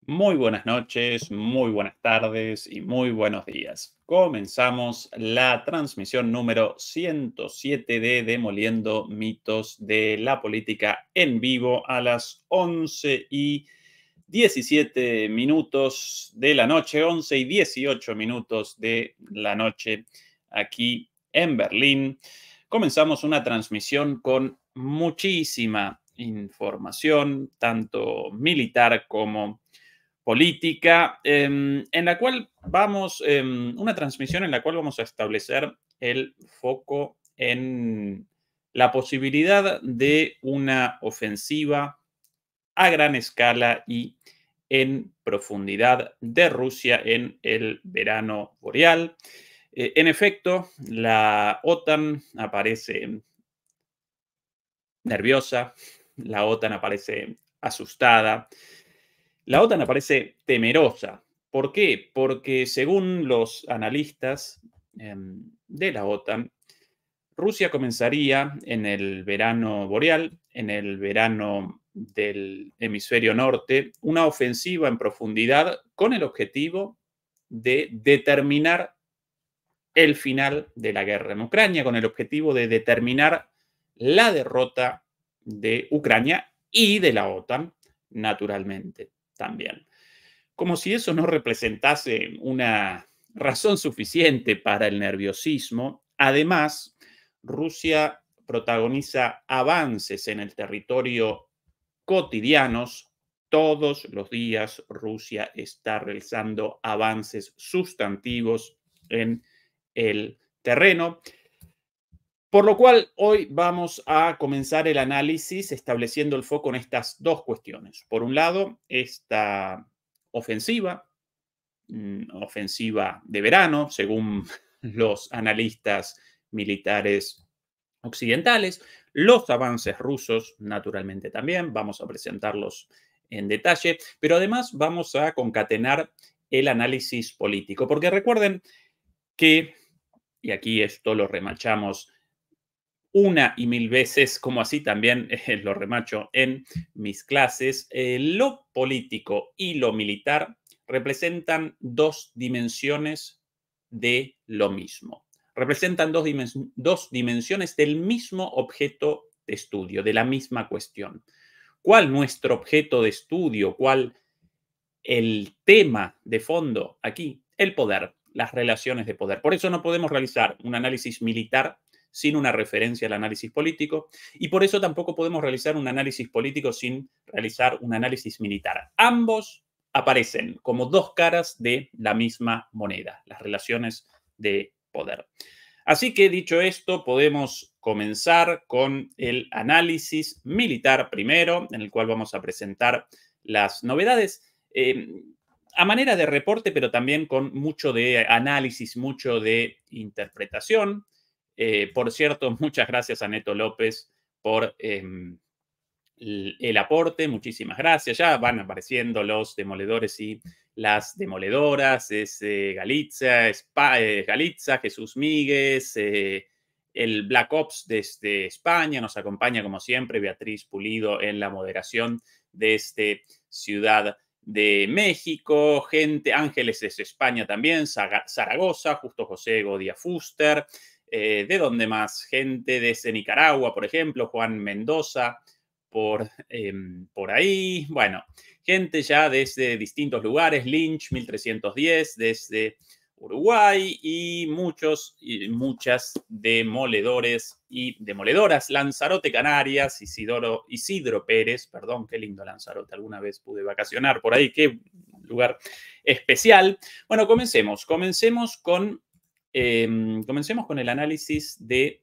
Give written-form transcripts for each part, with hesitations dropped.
Muy buenas noches, muy buenas tardes y muy buenos días. Comenzamos la transmisión número 107 de Demoliendo Mitos de la Política en vivo a las 11:17 de la noche, 11:18 de la noche aquí en Berlín. Comenzamos una transmisión con muchísima información, tanto militar como política, en la cual vamos, una transmisión en la cual vamos a establecer el foco en la posibilidad de una ofensiva a gran escala y en profundidad de Rusia en el verano boreal. En efecto, la OTAN aparece nerviosa, la OTAN aparece asustada, la OTAN aparece temerosa. ¿Por qué? Porque según los analistas de la OTAN, Rusia comenzaría en el verano boreal, en el verano del hemisferio norte, una ofensiva en profundidad con el objetivo de determinar el final de la guerra en Ucrania, con el objetivo de determinar la derrota de Ucrania y de la OTAN, naturalmente, también. Como si eso no representase una razón suficiente para el nerviosismo, además, Rusia protagoniza avances en el territorio cotidianos. Todos los días Rusia está realizando avances sustantivos en el terreno. Por lo cual, hoy vamos a comenzar el análisis estableciendo el foco en estas dos cuestiones. Por un lado, esta ofensiva, ofensiva de verano, según los analistas militares occidentales, los avances rusos, naturalmente también, vamos a presentarlos en detalle, pero además vamos a concatenar el análisis político, porque recuerden que, y aquí esto lo remachamos una y mil veces, como así también lo remacho en mis clases, lo político y lo militar representan dos dimensiones de lo mismo. Representan dos dimensiones del mismo objeto de estudio, de la misma cuestión. ¿Cuál nuestro objeto de estudio? ¿Cuál el tema de fondo aquí? El poder, las relaciones de poder. Por eso no podemos realizar un análisis militar sin una referencia al análisis político, y por eso tampoco podemos realizar un análisis político sin realizar un análisis militar. Ambos aparecen como dos caras de la misma moneda, las relaciones de poder. Así que dicho esto, podemos comenzar con el análisis militar primero, en el cual vamos a presentar las novedades a manera de reporte, pero también con mucho de análisis, mucho de interpretación. Por cierto, muchas gracias a Neto López por el aporte, muchísimas gracias. Ya van apareciendo los demoledores y las demoledoras, es Galitza, Galitza, Jesús Míguez, el Black Ops desde España, nos acompaña como siempre Beatriz Pulido en la moderación desde Ciudad de México, gente, Ángeles desde España también, Zaragoza, Justo José Godia Fuster, ¿de dónde más? Gente desde Nicaragua, por ejemplo, Juan Mendoza, por ahí. Bueno, gente ya desde distintos lugares, Lynch 1310, desde Uruguay y muchos y muchas demoledores y demoledoras. Lanzarote, Canarias, Isidro Pérez, perdón, qué lindo Lanzarote, alguna vez pude vacacionar por ahí, qué lugar especial. Bueno, comencemos con el análisis de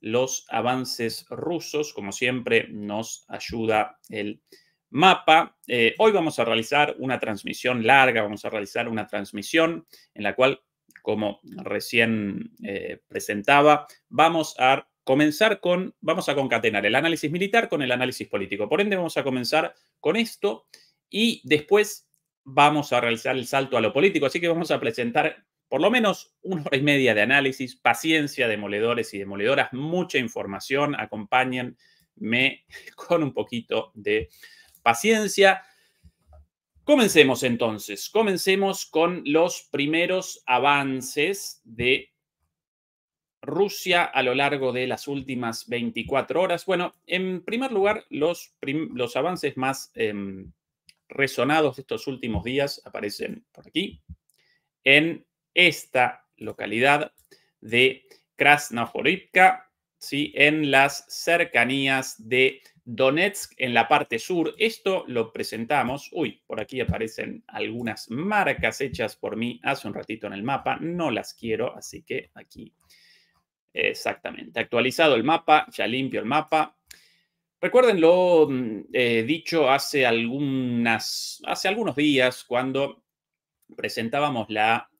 los avances rusos. Como siempre, nos ayuda el mapa. Hoy vamos a realizar una transmisión larga, vamos a realizar una transmisión en la cual, como recién presentaba, vamos a concatenar el análisis militar con el análisis político. Por ende, vamos a comenzar con esto y después vamos a realizar el salto a lo político. Así que vamos a presentar por lo menos 1 hora y media de análisis, paciencia, demoledores y demoledoras, mucha información, acompáñenme con un poquito de paciencia. Comencemos entonces. Comencemos con los primeros avances de Rusia a lo largo de las últimas 24 horas. Bueno, en primer lugar, los avances más resonados de estos últimos días aparecen por aquí, en esta localidad de Krasnohorivka, ¿sí? En las cercanías de Donetsk, en la parte sur. Esto lo presentamos. Uy, por aquí aparecen algunas marcas hechas por mí hace un ratito en el mapa. No las quiero, así que aquí. Exactamente. Actualizado el mapa, ya limpio el mapa. Recuerden lo dicho hace algunos días cuando presentábamos la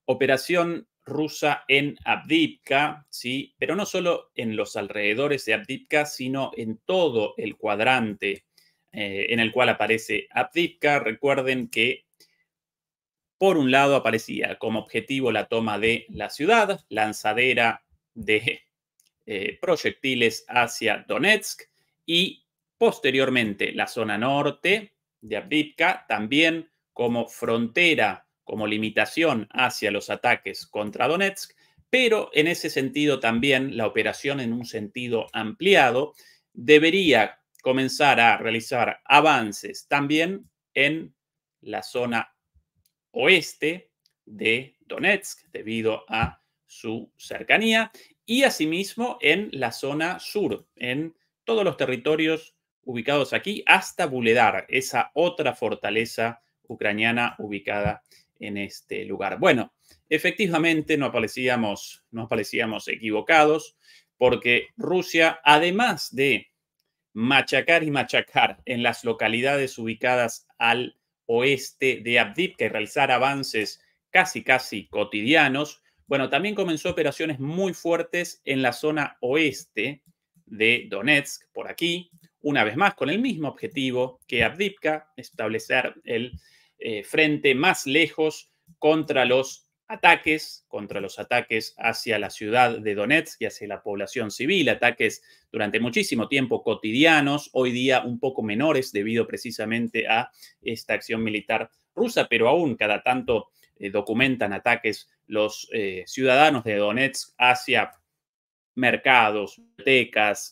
operación rusa en Avdiivka, ¿sí? Pero no solo en los alrededores de Avdiivka, sino en todo el cuadrante en el cual aparece Avdiivka. Recuerden que por un lado aparecía como objetivo la toma de la ciudad, lanzadera de proyectiles hacia Donetsk y posteriormente la zona norte de Avdiivka también como frontera, como limitación hacia los ataques contra Donetsk, pero en ese sentido también la operación en un sentido ampliado debería comenzar a realizar avances también en la zona oeste de Donetsk debido a su cercanía y asimismo en la zona sur, en todos los territorios ubicados aquí, hasta Vuhledar, esa otra fortaleza ucraniana ubicada en este lugar. Bueno, efectivamente no aparecíamos equivocados, porque Rusia, además de machacar y machacar en las localidades ubicadas al oeste de Avdiivka y realizar avances casi cotidianos, bueno, también comenzó operaciones muy fuertes en la zona oeste de Donetsk, por aquí, una vez más con el mismo objetivo que Avdiivka, establecer el frente más lejos contra los ataques hacia la ciudad de Donetsk y hacia la población civil, ataques durante muchísimo tiempo cotidianos, hoy día un poco menores debido precisamente a esta acción militar rusa, pero aún cada tanto documentan ataques los ciudadanos de Donetsk hacia mercados, bibliotecas,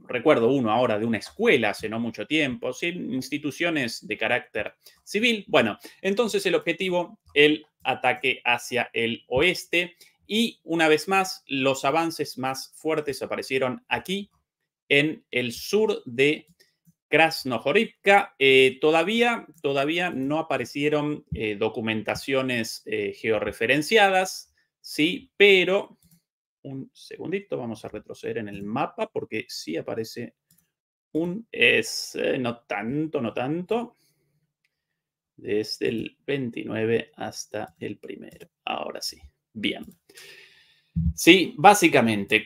recuerdo uno ahora de una escuela hace no mucho tiempo, ¿sí? Instituciones de carácter civil. Bueno, entonces el objetivo, el ataque hacia el oeste y una vez más los avances más fuertes aparecieron aquí en el sur de Krasnohorivka. Todavía no aparecieron documentaciones georreferenciadas, sí, pero un segundito, vamos a retroceder en el mapa porque sí aparece no tanto, desde el 29 hasta el primero. Ahora sí, bien. Sí, básicamente,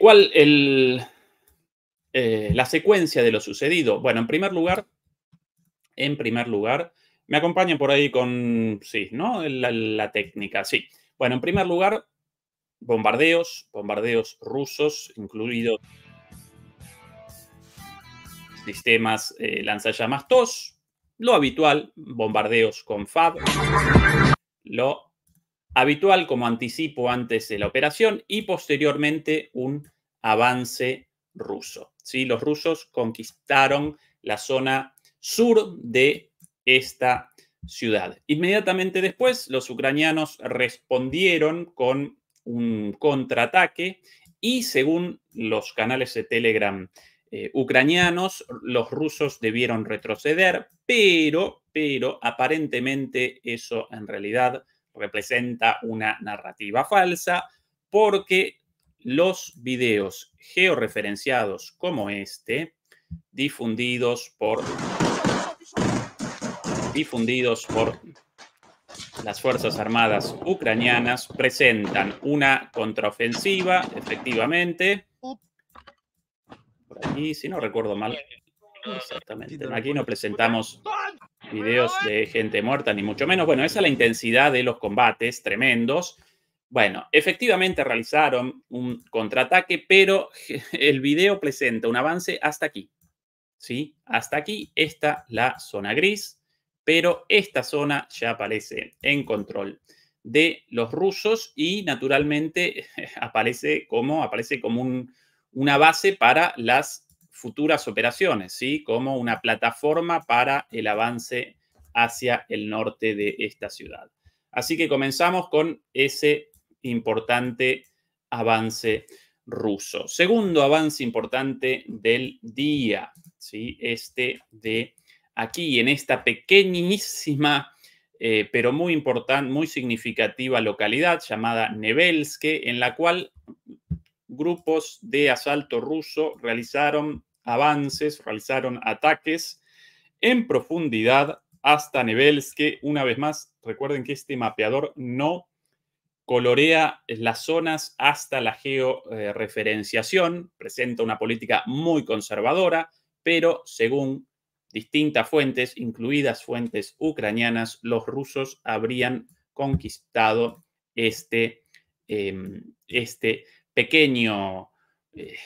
la secuencia de lo sucedido? Bueno, en primer lugar, me acompañan por ahí con, sí, ¿no? La técnica, sí. Bueno, en primer lugar, bombardeos rusos, incluidos sistemas lanzallamas TOS, lo habitual, bombardeos con FAB, lo habitual como anticipo antes de la operación y posteriormente un avance ruso. ¿Sí? Los rusos conquistaron la zona sur de esta ciudad. Inmediatamente después, los ucranianos respondieron con un contraataque y según los canales de Telegram ucranianos, los rusos debieron retroceder, pero aparentemente eso en realidad representa una narrativa falsa porque los videos georreferenciados como este, difundidos por las Fuerzas Armadas ucranianas, presentan una contraofensiva, efectivamente. Por aquí, si no recuerdo mal, exactamente. Aquí no presentamos videos de gente muerta, ni mucho menos. Bueno, esa es la intensidad de los combates tremendos. Bueno, efectivamente realizaron un contraataque, pero el video presenta un avance hasta aquí. ¿sí? Hasta aquí está la zona gris, pero esta zona ya aparece en control de los rusos y naturalmente aparece como una base para las futuras operaciones, ¿sí? Como una plataforma para el avance hacia el norte de esta ciudad. Así que comenzamos con ese importante avance ruso. Segundo avance importante del día, ¿sí? Este de aquí, en esta pequeñísima, pero muy importante, muy significativa localidad llamada Nevelske, en la cual grupos de asalto ruso realizaron avances, realizaron ataques en profundidad hasta Nevelske. Una vez más, recuerden que este mapeador no colorea las zonas hasta la georreferenciación, presenta una política muy conservadora, pero según distintas fuentes, incluidas fuentes ucranianas, los rusos habrían conquistado este pequeño eh,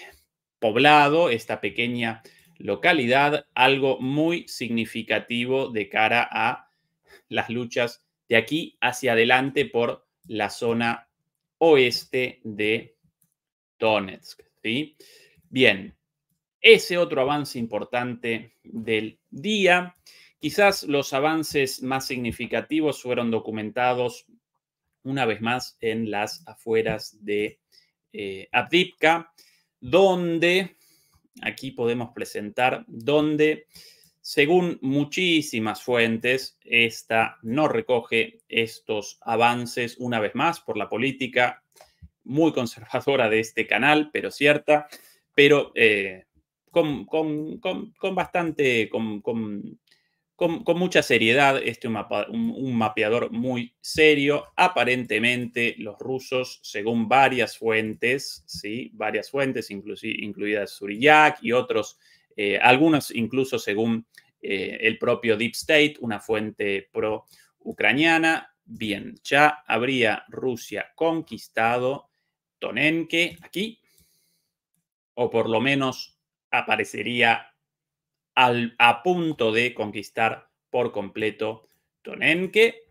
poblado, esta pequeña localidad, algo muy significativo de cara a las luchas de aquí hacia adelante por la zona oeste de Donetsk, ¿sí? Bien, ese otro avance importante del día. Quizás los avances más significativos fueron documentados una vez más en las afueras de Avdiivka, donde, aquí podemos presentar, donde según muchísimas fuentes, esta no recoge estos avances una vez más por la política muy conservadora de este canal, pero cierta, pero con bastante, con mucha seriedad, un mapeador muy serio. Aparentemente, los rusos, según varias fuentes, ¿sí? Varias fuentes, incluidas Suriyak y otros, algunos incluso según el propio Deep State, una fuente pro-ucraniana, bien, ya habría Rusia conquistado Tonenke aquí, o por lo menos aparecería a punto de conquistar por completo Tonenke,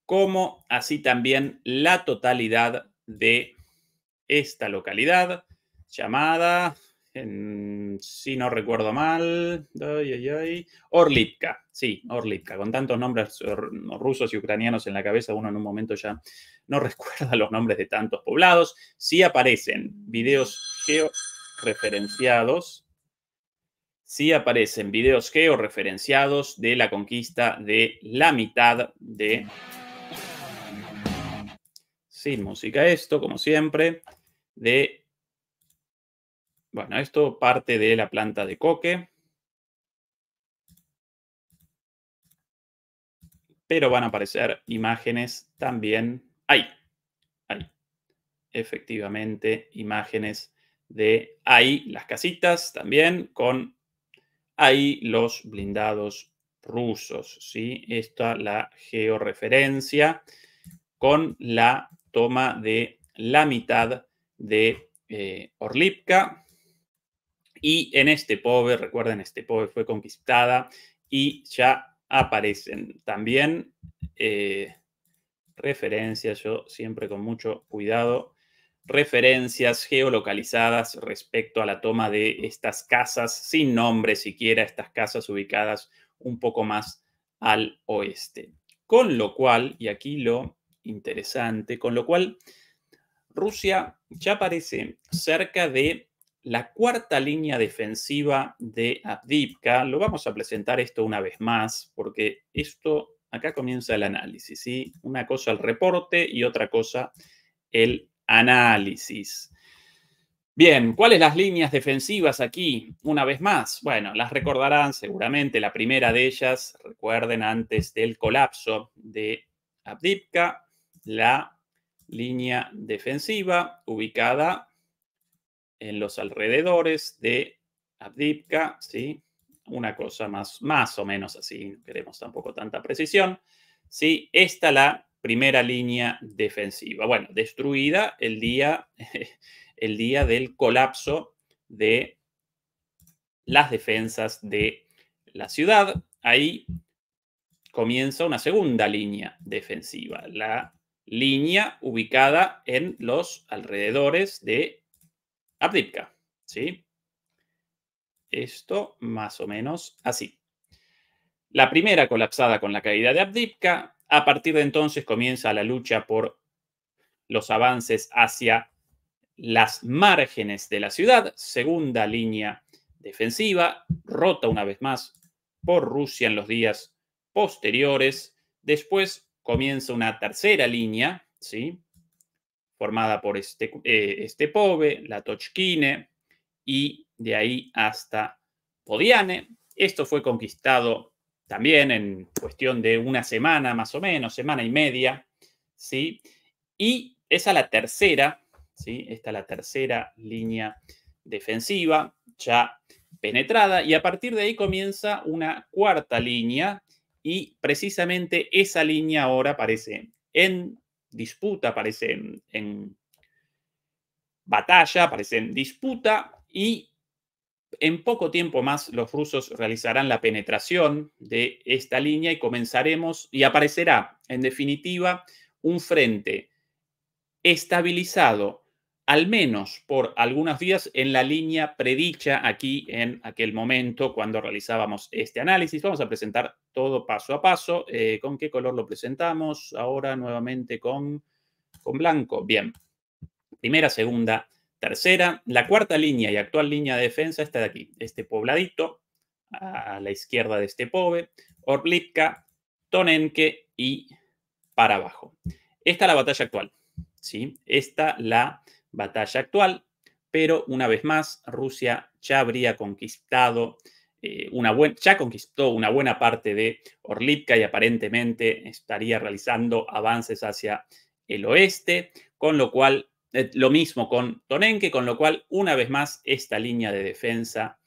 como así también la totalidad de esta localidad llamada, si no recuerdo mal, Orlivka. Sí, Orlivka. Con tantos nombres rusos y ucranianos en la cabeza, uno en un momento ya no recuerda los nombres de tantos poblados. Sí aparecen videos georreferenciados. Sí aparecen videos georreferenciados de la conquista de la mitad de... Sin música esto, como siempre, de... Bueno, esto parte de la planta de coque, pero van a aparecer imágenes también... Ahí, efectivamente, imágenes de ahí, las casitas también, con ahí los blindados rusos, ¿sí? Esta la georreferencia con la toma de la mitad de Orlivka. Y en Stepove, recuerden, Stepove fue conquistada y ya aparecen también referencias, yo siempre con mucho cuidado, referencias geolocalizadas respecto a la toma de estas casas, sin nombre siquiera, estas casas ubicadas un poco más al oeste. Con lo cual, y aquí lo interesante, con lo cual Rusia ya aparece cerca de la cuarta línea defensiva de Avdiivka. Lo vamos a presentar esto una vez más, porque esto, acá comienza el análisis, ¿sí? Una cosa el reporte y otra cosa el análisis. Bien, ¿cuáles las líneas defensivas aquí? Una vez más, bueno, las recordarán seguramente. La primera de ellas, recuerden, antes del colapso de Avdiivka, la línea defensiva ubicada en los alrededores de Avdiivka, ¿sí? Una cosa más o menos así, no queremos tampoco tanta precisión, ¿sí? Esta la primera línea defensiva. Bueno, destruida el día del colapso de las defensas de la ciudad. Ahí comienza una segunda línea defensiva, la línea ubicada en los alrededores de Avdiivka, ¿sí? Esto más o menos así. La primera colapsada con la caída de Avdiivka. A partir de entonces comienza la lucha por los avances hacia las márgenes de la ciudad. Segunda línea defensiva, rota una vez más por Rusia en los días posteriores. Después comienza una tercera línea, ¿sí? Formada por Stepove, la Tochkine y de ahí hasta Podiane. Esto fue conquistado también en cuestión de una semana más o menos, semana y media, ¿sí? Y esa es la tercera, ¿sí? Esta es la tercera línea defensiva ya penetrada y a partir de ahí comienza una cuarta línea y precisamente esa línea ahora aparece en disputa, aparece en batalla, aparece en disputa y en poco tiempo más los rusos realizarán la penetración de esta línea y comenzaremos y aparecerá en definitiva un frente estabilizado al menos por algunos días en la línea predicha aquí en aquel momento cuando realizábamos este análisis. Vamos a presentar todo paso a paso. ¿Con qué color lo presentamos? Ahora nuevamente con blanco. Bien. Primera, segunda, tercera. La cuarta línea y actual línea de defensa está de aquí. Este pobladito a la izquierda de Stepove, Orlivka, Tonenke y para abajo. Esta es la batalla actual. ¿Sí? Esta la batalla actual, pero una vez más, Rusia ya habría conquistado ya conquistó una buena parte de Orlivka y aparentemente estaría realizando avances hacia el oeste, con lo cual, lo mismo con Tonenke, con lo cual, una vez más, esta línea de defensa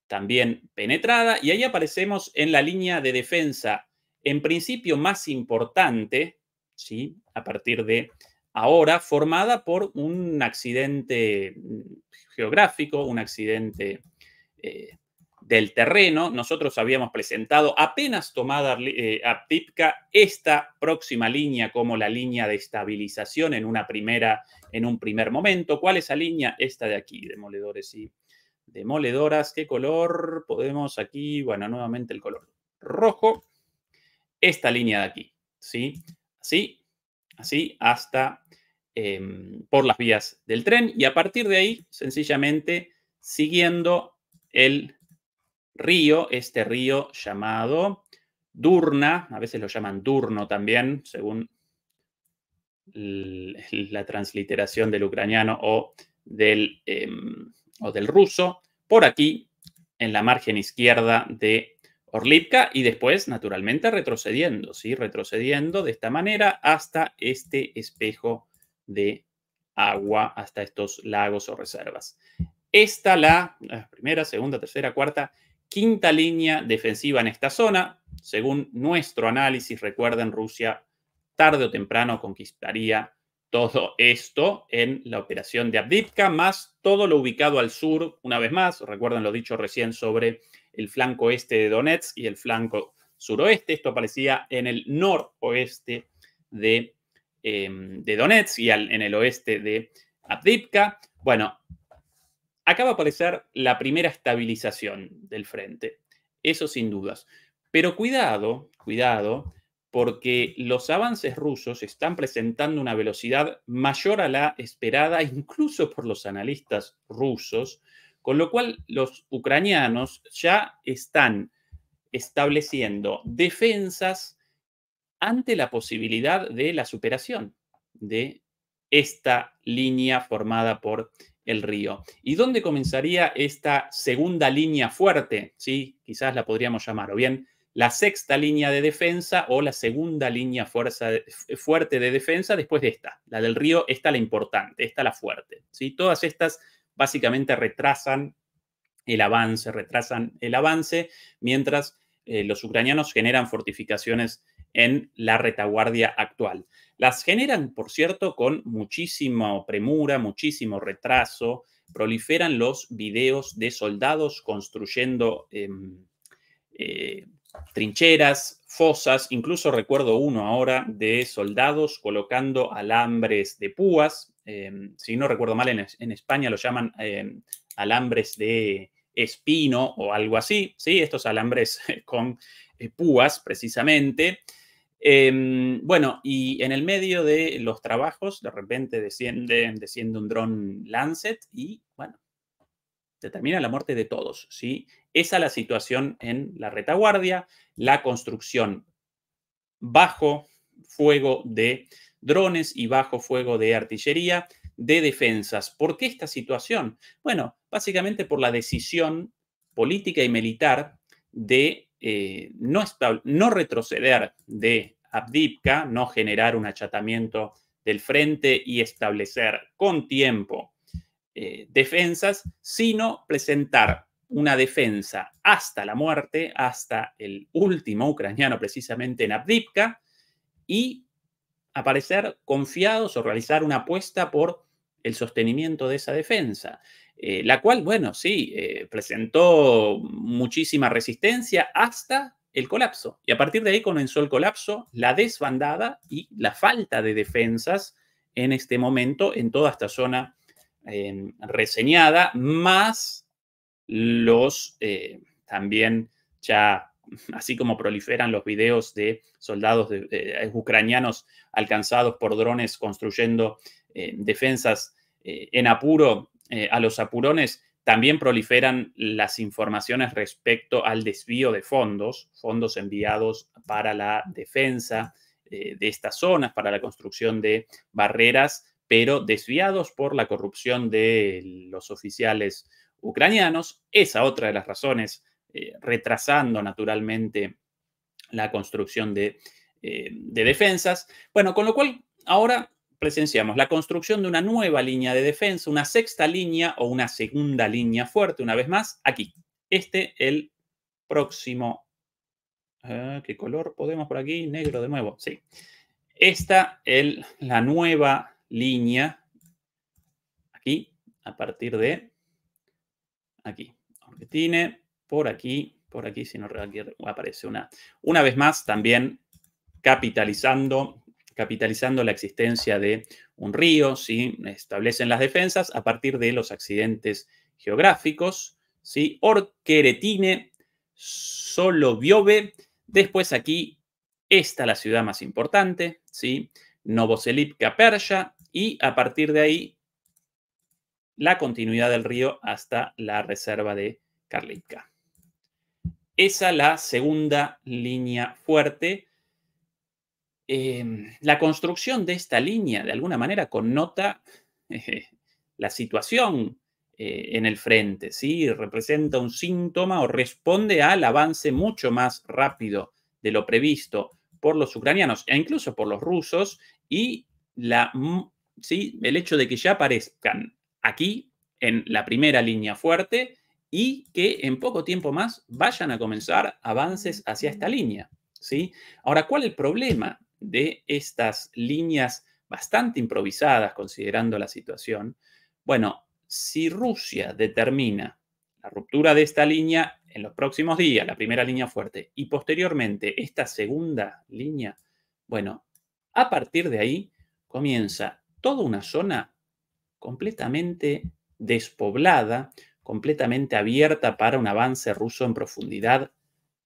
también penetrada, y ahí aparecemos en la línea de defensa, en principio más importante, ¿sí? A partir de ahora, formada por un accidente geográfico, un accidente del terreno. Nosotros habíamos presentado, apenas tomada Avdiivka, esta próxima línea como la línea de estabilización en un primer momento. ¿Cuál es esa línea? Esta de aquí, demoledores y demoledoras. ¿Qué color podemos aquí? Bueno, nuevamente el color rojo. Esta línea de aquí, ¿sí? Así hasta por las vías del tren y a partir de ahí, sencillamente, siguiendo el río, este río llamado Durna, a veces lo llaman Durno también, según la transliteración del ucraniano o del ruso, por aquí, en la margen izquierda de Orlivka y después, naturalmente, retrocediendo, ¿sí? Retrocediendo de esta manera hasta este espejo de agua, hasta estos lagos o reservas. Esta la primera, segunda, tercera, cuarta, quinta línea defensiva en esta zona. Según nuestro análisis, recuerden, Rusia tarde o temprano conquistaría todo esto en la operación de Avdiivka, más todo lo ubicado al sur, una vez más, recuerden lo dicho recién sobre el flanco este de Donetsk y el flanco suroeste. Esto aparecía en el noroeste de Donetsk y en el oeste de Avdiivka. Bueno, acaba de aparecer la primera estabilización del frente, eso sin dudas. Pero cuidado, porque los avances rusos están presentando una velocidad mayor a la esperada, incluso por los analistas rusos, con lo cual los ucranianos ya están estableciendo defensas ante la posibilidad de la superación de esta línea formada por el río. ¿Y dónde comenzaría esta segunda línea fuerte? ¿Sí? Quizás la podríamos llamar, o bien la sexta línea de defensa o la segunda línea fuerte de defensa después de esta. La del río, esta la importante, esta la fuerte. ¿Sí? Todas estas básicamente retrasan el avance, mientras los ucranianos generan fortificaciones en la retaguardia actual. Las generan, por cierto, con muchísima premura, muchísimo retraso, proliferan los videos de soldados construyendo trincheras, fosas. Incluso recuerdo uno ahora de soldados colocando alambres de púas. Si no recuerdo mal, en España lo llaman alambres de espino o algo así, ¿sí? Estos alambres con púas, precisamente. Bueno, y en el medio de los trabajos, de repente desciende un dron Lancet y, bueno, determina la muerte de todos, ¿sí? Esa es la situación en la retaguardia, la construcción bajo fuego de drones y bajo fuego de artillería, de defensas. ¿Por qué esta situación? Bueno, básicamente por la decisión política y militar de no retroceder de Avdiivka, no generar un achatamiento del frente y establecer con tiempo defensas, sino presentar una defensa hasta la muerte, hasta el último ucraniano precisamente en Avdiivka, y aparecer confiados o realizar una apuesta por el sostenimiento de esa defensa, la cual, bueno, sí, presentó muchísima resistencia hasta el colapso. Y a partir de ahí comenzó el colapso, la desbandada y la falta de defensas en este momento en toda esta zona reseñada, más los también ya, así como proliferan los videos de soldados ucranianos alcanzados por drones construyendo defensas en apuro, a los apurones, también proliferan las informaciones respecto al desvío de fondos enviados para la defensa de estas zonas, para la construcción de barreras, pero desviados por la corrupción de los oficiales ucranianos. Esa otra de las razones, retrasando naturalmente la construcción de defensas. Bueno, con lo cual ahora presenciamos la construcción de una nueva línea de defensa, una sexta línea o una segunda línea fuerte, una vez más, aquí. El próximo. ¿Qué color podemos por aquí? Negro de nuevo, sí. La nueva línea, aquí, a partir de aquí. Tiene por aquí, si no aquí aparece una vez más también capitalizando la existencia de un río, ¿sí? Establecen las defensas a partir de los accidentes geográficos, ¿sí? Orkeretine, Soloviove, después aquí está la ciudad más importante, ¿sí? Novoselivka, Persia, y a partir de ahí la continuidad del río hasta la reserva de Karlivka. Esa es la segunda línea fuerte. La construcción de esta línea, de alguna manera, connota la situación en el frente, ¿sí? Representa un síntoma o responde al avance mucho más rápido de lo previsto por los ucranianos e incluso por los rusos, y ¿sí? El hecho de que ya aparezcan aquí en la primera línea fuerte y que en poco tiempo más vayan a comenzar avances hacia esta línea, ¿sí? Ahora, ¿cuál es el problema de estas líneas bastante improvisadas considerando la situación? Bueno, si Rusia determina la ruptura de esta línea en los próximos días, la primera línea fuerte, y posteriormente esta segunda línea, bueno, a partir de ahí comienza toda una zona completamente despoblada, completamente abierta para un avance ruso en profundidad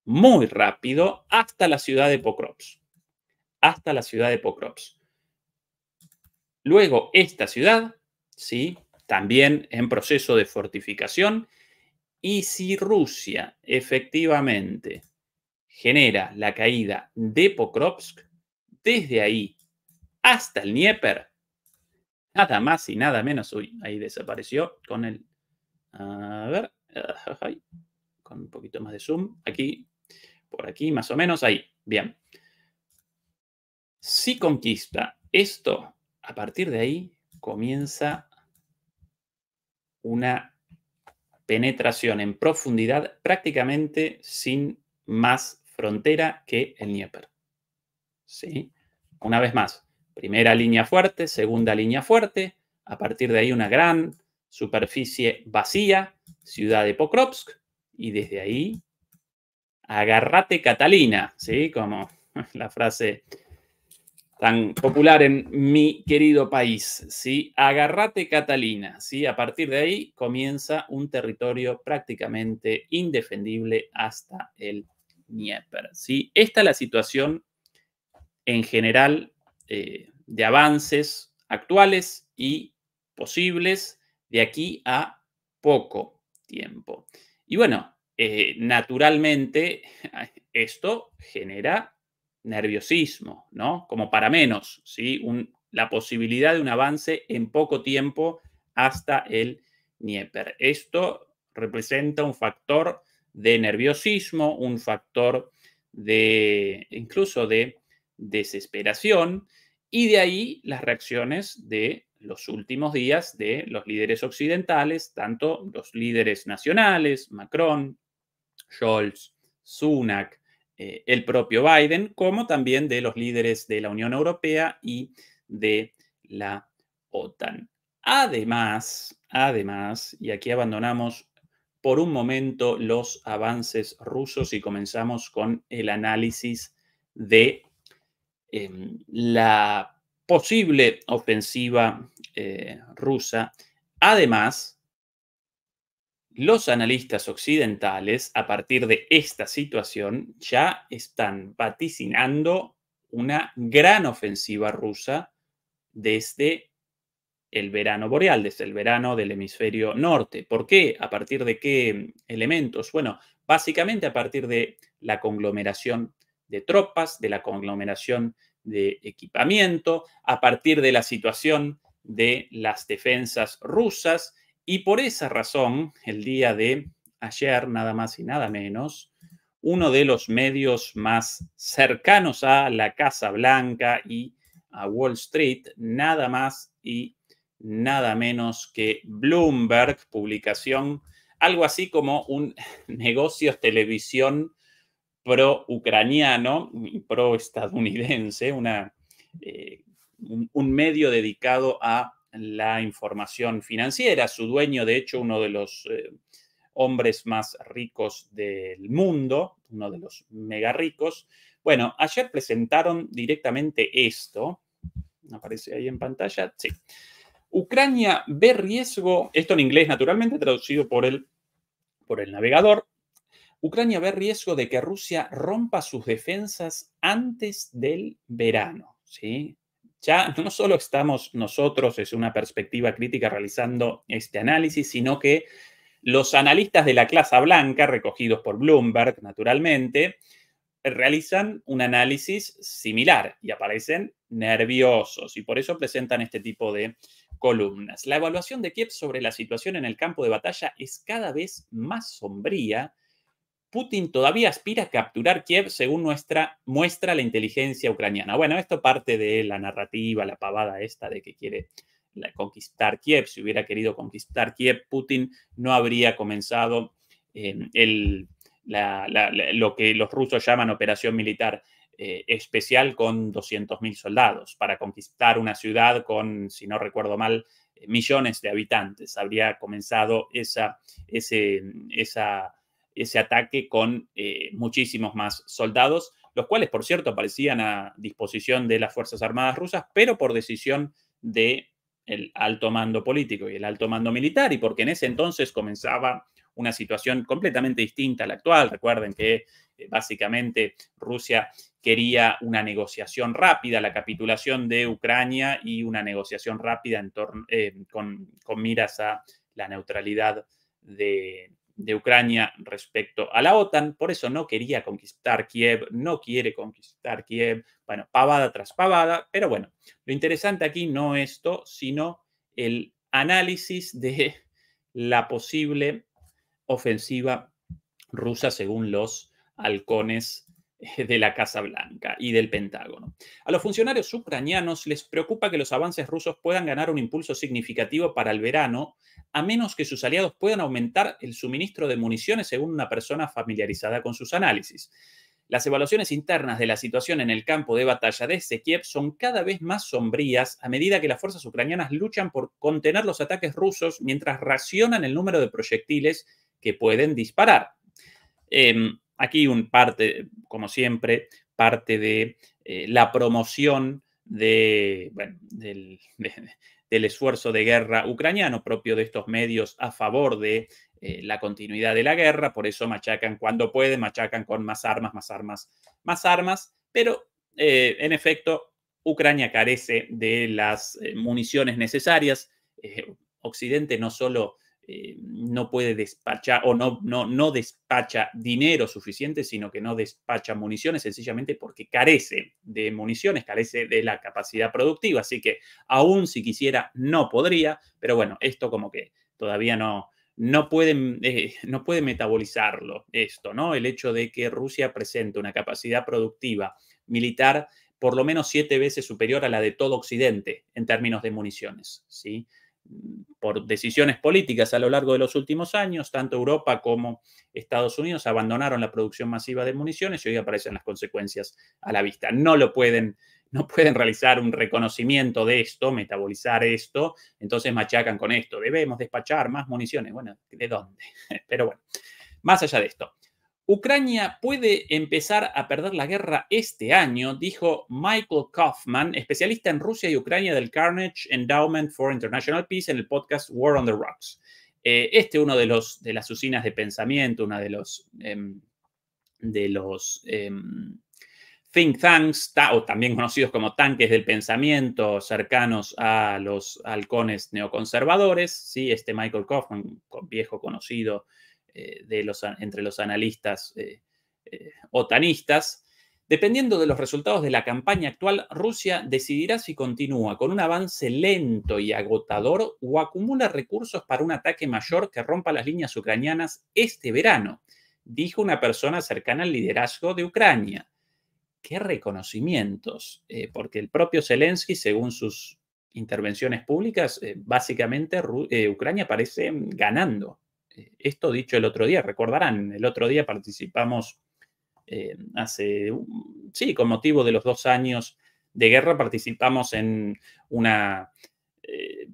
muy rápido hasta la ciudad de Pokrovsk. Luego, esta ciudad, ¿sí? También en proceso de fortificación, y si Rusia efectivamente genera la caída de Pokrovsk, desde ahí hasta el Dnieper, nada más y nada menos, uy, ahí desapareció con el, a ver, con un poquito más de zoom, aquí, por aquí, más o menos, ahí, bien. Si conquista esto, a partir de ahí comienza una penetración en profundidad prácticamente sin más frontera que el Dnieper. ¿Sí? Una vez más, primera línea fuerte, segunda línea fuerte, a partir de ahí una gran superficie vacía, ciudad de Pokrovsk, y desde ahí, agarrate Catalina, ¿sí? Como la frase tan popular en mi querido país, ¿sí? Agarrate Catalina, ¿sí? A partir de ahí comienza un territorio prácticamente indefendible hasta el Dnieper, ¿sí? Esta es la situación en general de avances actuales y posibles de aquí a poco tiempo. Y bueno, naturalmente esto genera nerviosismo, ¿no? Como para menos, ¿sí? La posibilidad de un avance en poco tiempo hasta el Dnieper. Esto representa un factor de nerviosismo, un factor de incluso de desesperación, y de ahí las reacciones de los últimos días de los líderes occidentales, tanto los líderes nacionales, Macron, Scholz, Sunak, el propio Biden, como también de los líderes de la Unión Europea y de la OTAN. Además, y aquí abandonamos por un momento los avances rusos y comenzamos con el análisis de la posible ofensiva rusa. Además, los analistas occidentales, a partir de esta situación, ya están vaticinando una gran ofensiva rusa desde el verano boreal, desde el verano del hemisferio norte. ¿Por qué? ¿A partir de qué elementos? Bueno, básicamente a partir de la conglomeración de tropas, de la conglomeración de equipamiento, a partir de la situación de las defensas rusas, y por esa razón, el día de ayer, nada más y nada menos, uno de los medios más cercanos a la Casa Blanca y a Wall Street, nada más y nada menos que Bloomberg, publicación, algo así como un negocio televisión pro-ucraniano, pro-estadounidense, un medio dedicado a la información financiera. Su dueño, de hecho, uno de los hombres más ricos del mundo, uno de los mega ricos. Bueno, ayer presentaron directamente esto. ¿Aparece ahí en pantalla? Sí. Ucrania ve riesgo, esto en inglés naturalmente, traducido por el navegador. Ucrania ve riesgo de que Rusia rompa sus defensas antes del verano, ¿sí? Ya no solo estamos nosotros, es una perspectiva crítica, realizando este análisis, sino que los analistas de la Casa Blanca, recogidos por Bloomberg, naturalmente, realizan un análisis similar y aparecen nerviosos, y por eso presentan este tipo de columnas. La evaluación de Kiev sobre la situación en el campo de batalla es cada vez más sombría. Putin todavía aspira a capturar Kiev, según muestra la inteligencia ucraniana. Bueno, esto parte de la narrativa, la pavada esta de que quiere conquistar Kiev. Si hubiera querido conquistar Kiev, Putin no habría comenzado lo que los rusos llaman operación militar especial con 200.000 soldados para conquistar una ciudad con, si no recuerdo mal, millones de habitantes. Habría comenzado ese ataque con muchísimos más soldados, los cuales, por cierto, aparecían a disposición de las Fuerzas Armadas rusas, pero por decisión del alto mando político y el alto mando militar, y porque en ese entonces comenzaba una situación completamente distinta a la actual. Recuerden que básicamente Rusia quería una negociación rápida, la capitulación de Ucrania y una negociación rápida con miras a la neutralidad de Ucrania respecto a la OTAN. Por eso no quería conquistar Kiev, no quiere conquistar Kiev. Bueno, pavada tras pavada, pero bueno, lo interesante aquí no esto, sino el análisis de la posible ofensiva rusa según los halcones de la Casa Blanca y del Pentágono. A los funcionarios ucranianos les preocupa que los avances rusos puedan ganar un impulso significativo para el verano, a menos que sus aliados puedan aumentar el suministro de municiones, según una persona familiarizada con sus análisis. Las evaluaciones internas de la situación en el campo de batalla desde Kiev son cada vez más sombrías a medida que las fuerzas ucranianas luchan por contener los ataques rusos mientras racionan el número de proyectiles que pueden disparar. Aquí como siempre, parte de la promoción del esfuerzo de guerra ucraniano propio de estos medios a favor de la continuidad de la guerra. Por eso machacan cuando pueden, machacan con más armas, más armas, más armas. Pero, en efecto, Ucrania carece de las municiones necesarias. Occidente no solo no puede despachar o no despacha dinero suficiente, sino que no despacha municiones sencillamente porque carece de municiones, carece de la capacidad productiva. Así que aún si quisiera, no podría, pero bueno, esto como que todavía no puede metabolizarlo esto, ¿no? El hecho de que Rusia presente una capacidad productiva militar por lo menos 7 veces superior a la de todo Occidente en términos de municiones, ¿sí? Por decisiones políticas a lo largo de los últimos años, tanto Europa como Estados Unidos abandonaron la producción masiva de municiones y hoy aparecen las consecuencias a la vista. No pueden realizar un reconocimiento de esto, metabolizar esto, entonces machacan con esto, debemos despachar más municiones. Bueno, ¿de dónde? Pero bueno, más allá de esto. Ucrania puede empezar a perder la guerra este año, dijo Michael Kaufman, especialista en Rusia y Ucrania del Carnegie Endowment for International Peace en el podcast War on the Rocks. Uno de las usinas de pensamiento, uno de los think tanks, o también conocidos como tanques del pensamiento, cercanos a los halcones neoconservadores, ¿sí? Michael Kaufman, viejo conocido entre los analistas otanistas. Dependiendo de los resultados de la campaña actual, Rusia decidirá si continúa con un avance lento y agotador o acumula recursos para un ataque mayor que rompa las líneas ucranianas este verano, dijo una persona cercana al liderazgo de Ucrania. ¡Qué reconocimientos! Porque el propio Zelensky, según sus intervenciones públicas, básicamente Ucrania parece ganando. Esto dicho el otro día, recordarán, el otro día participamos con motivo de los 2 años de guerra, participamos en una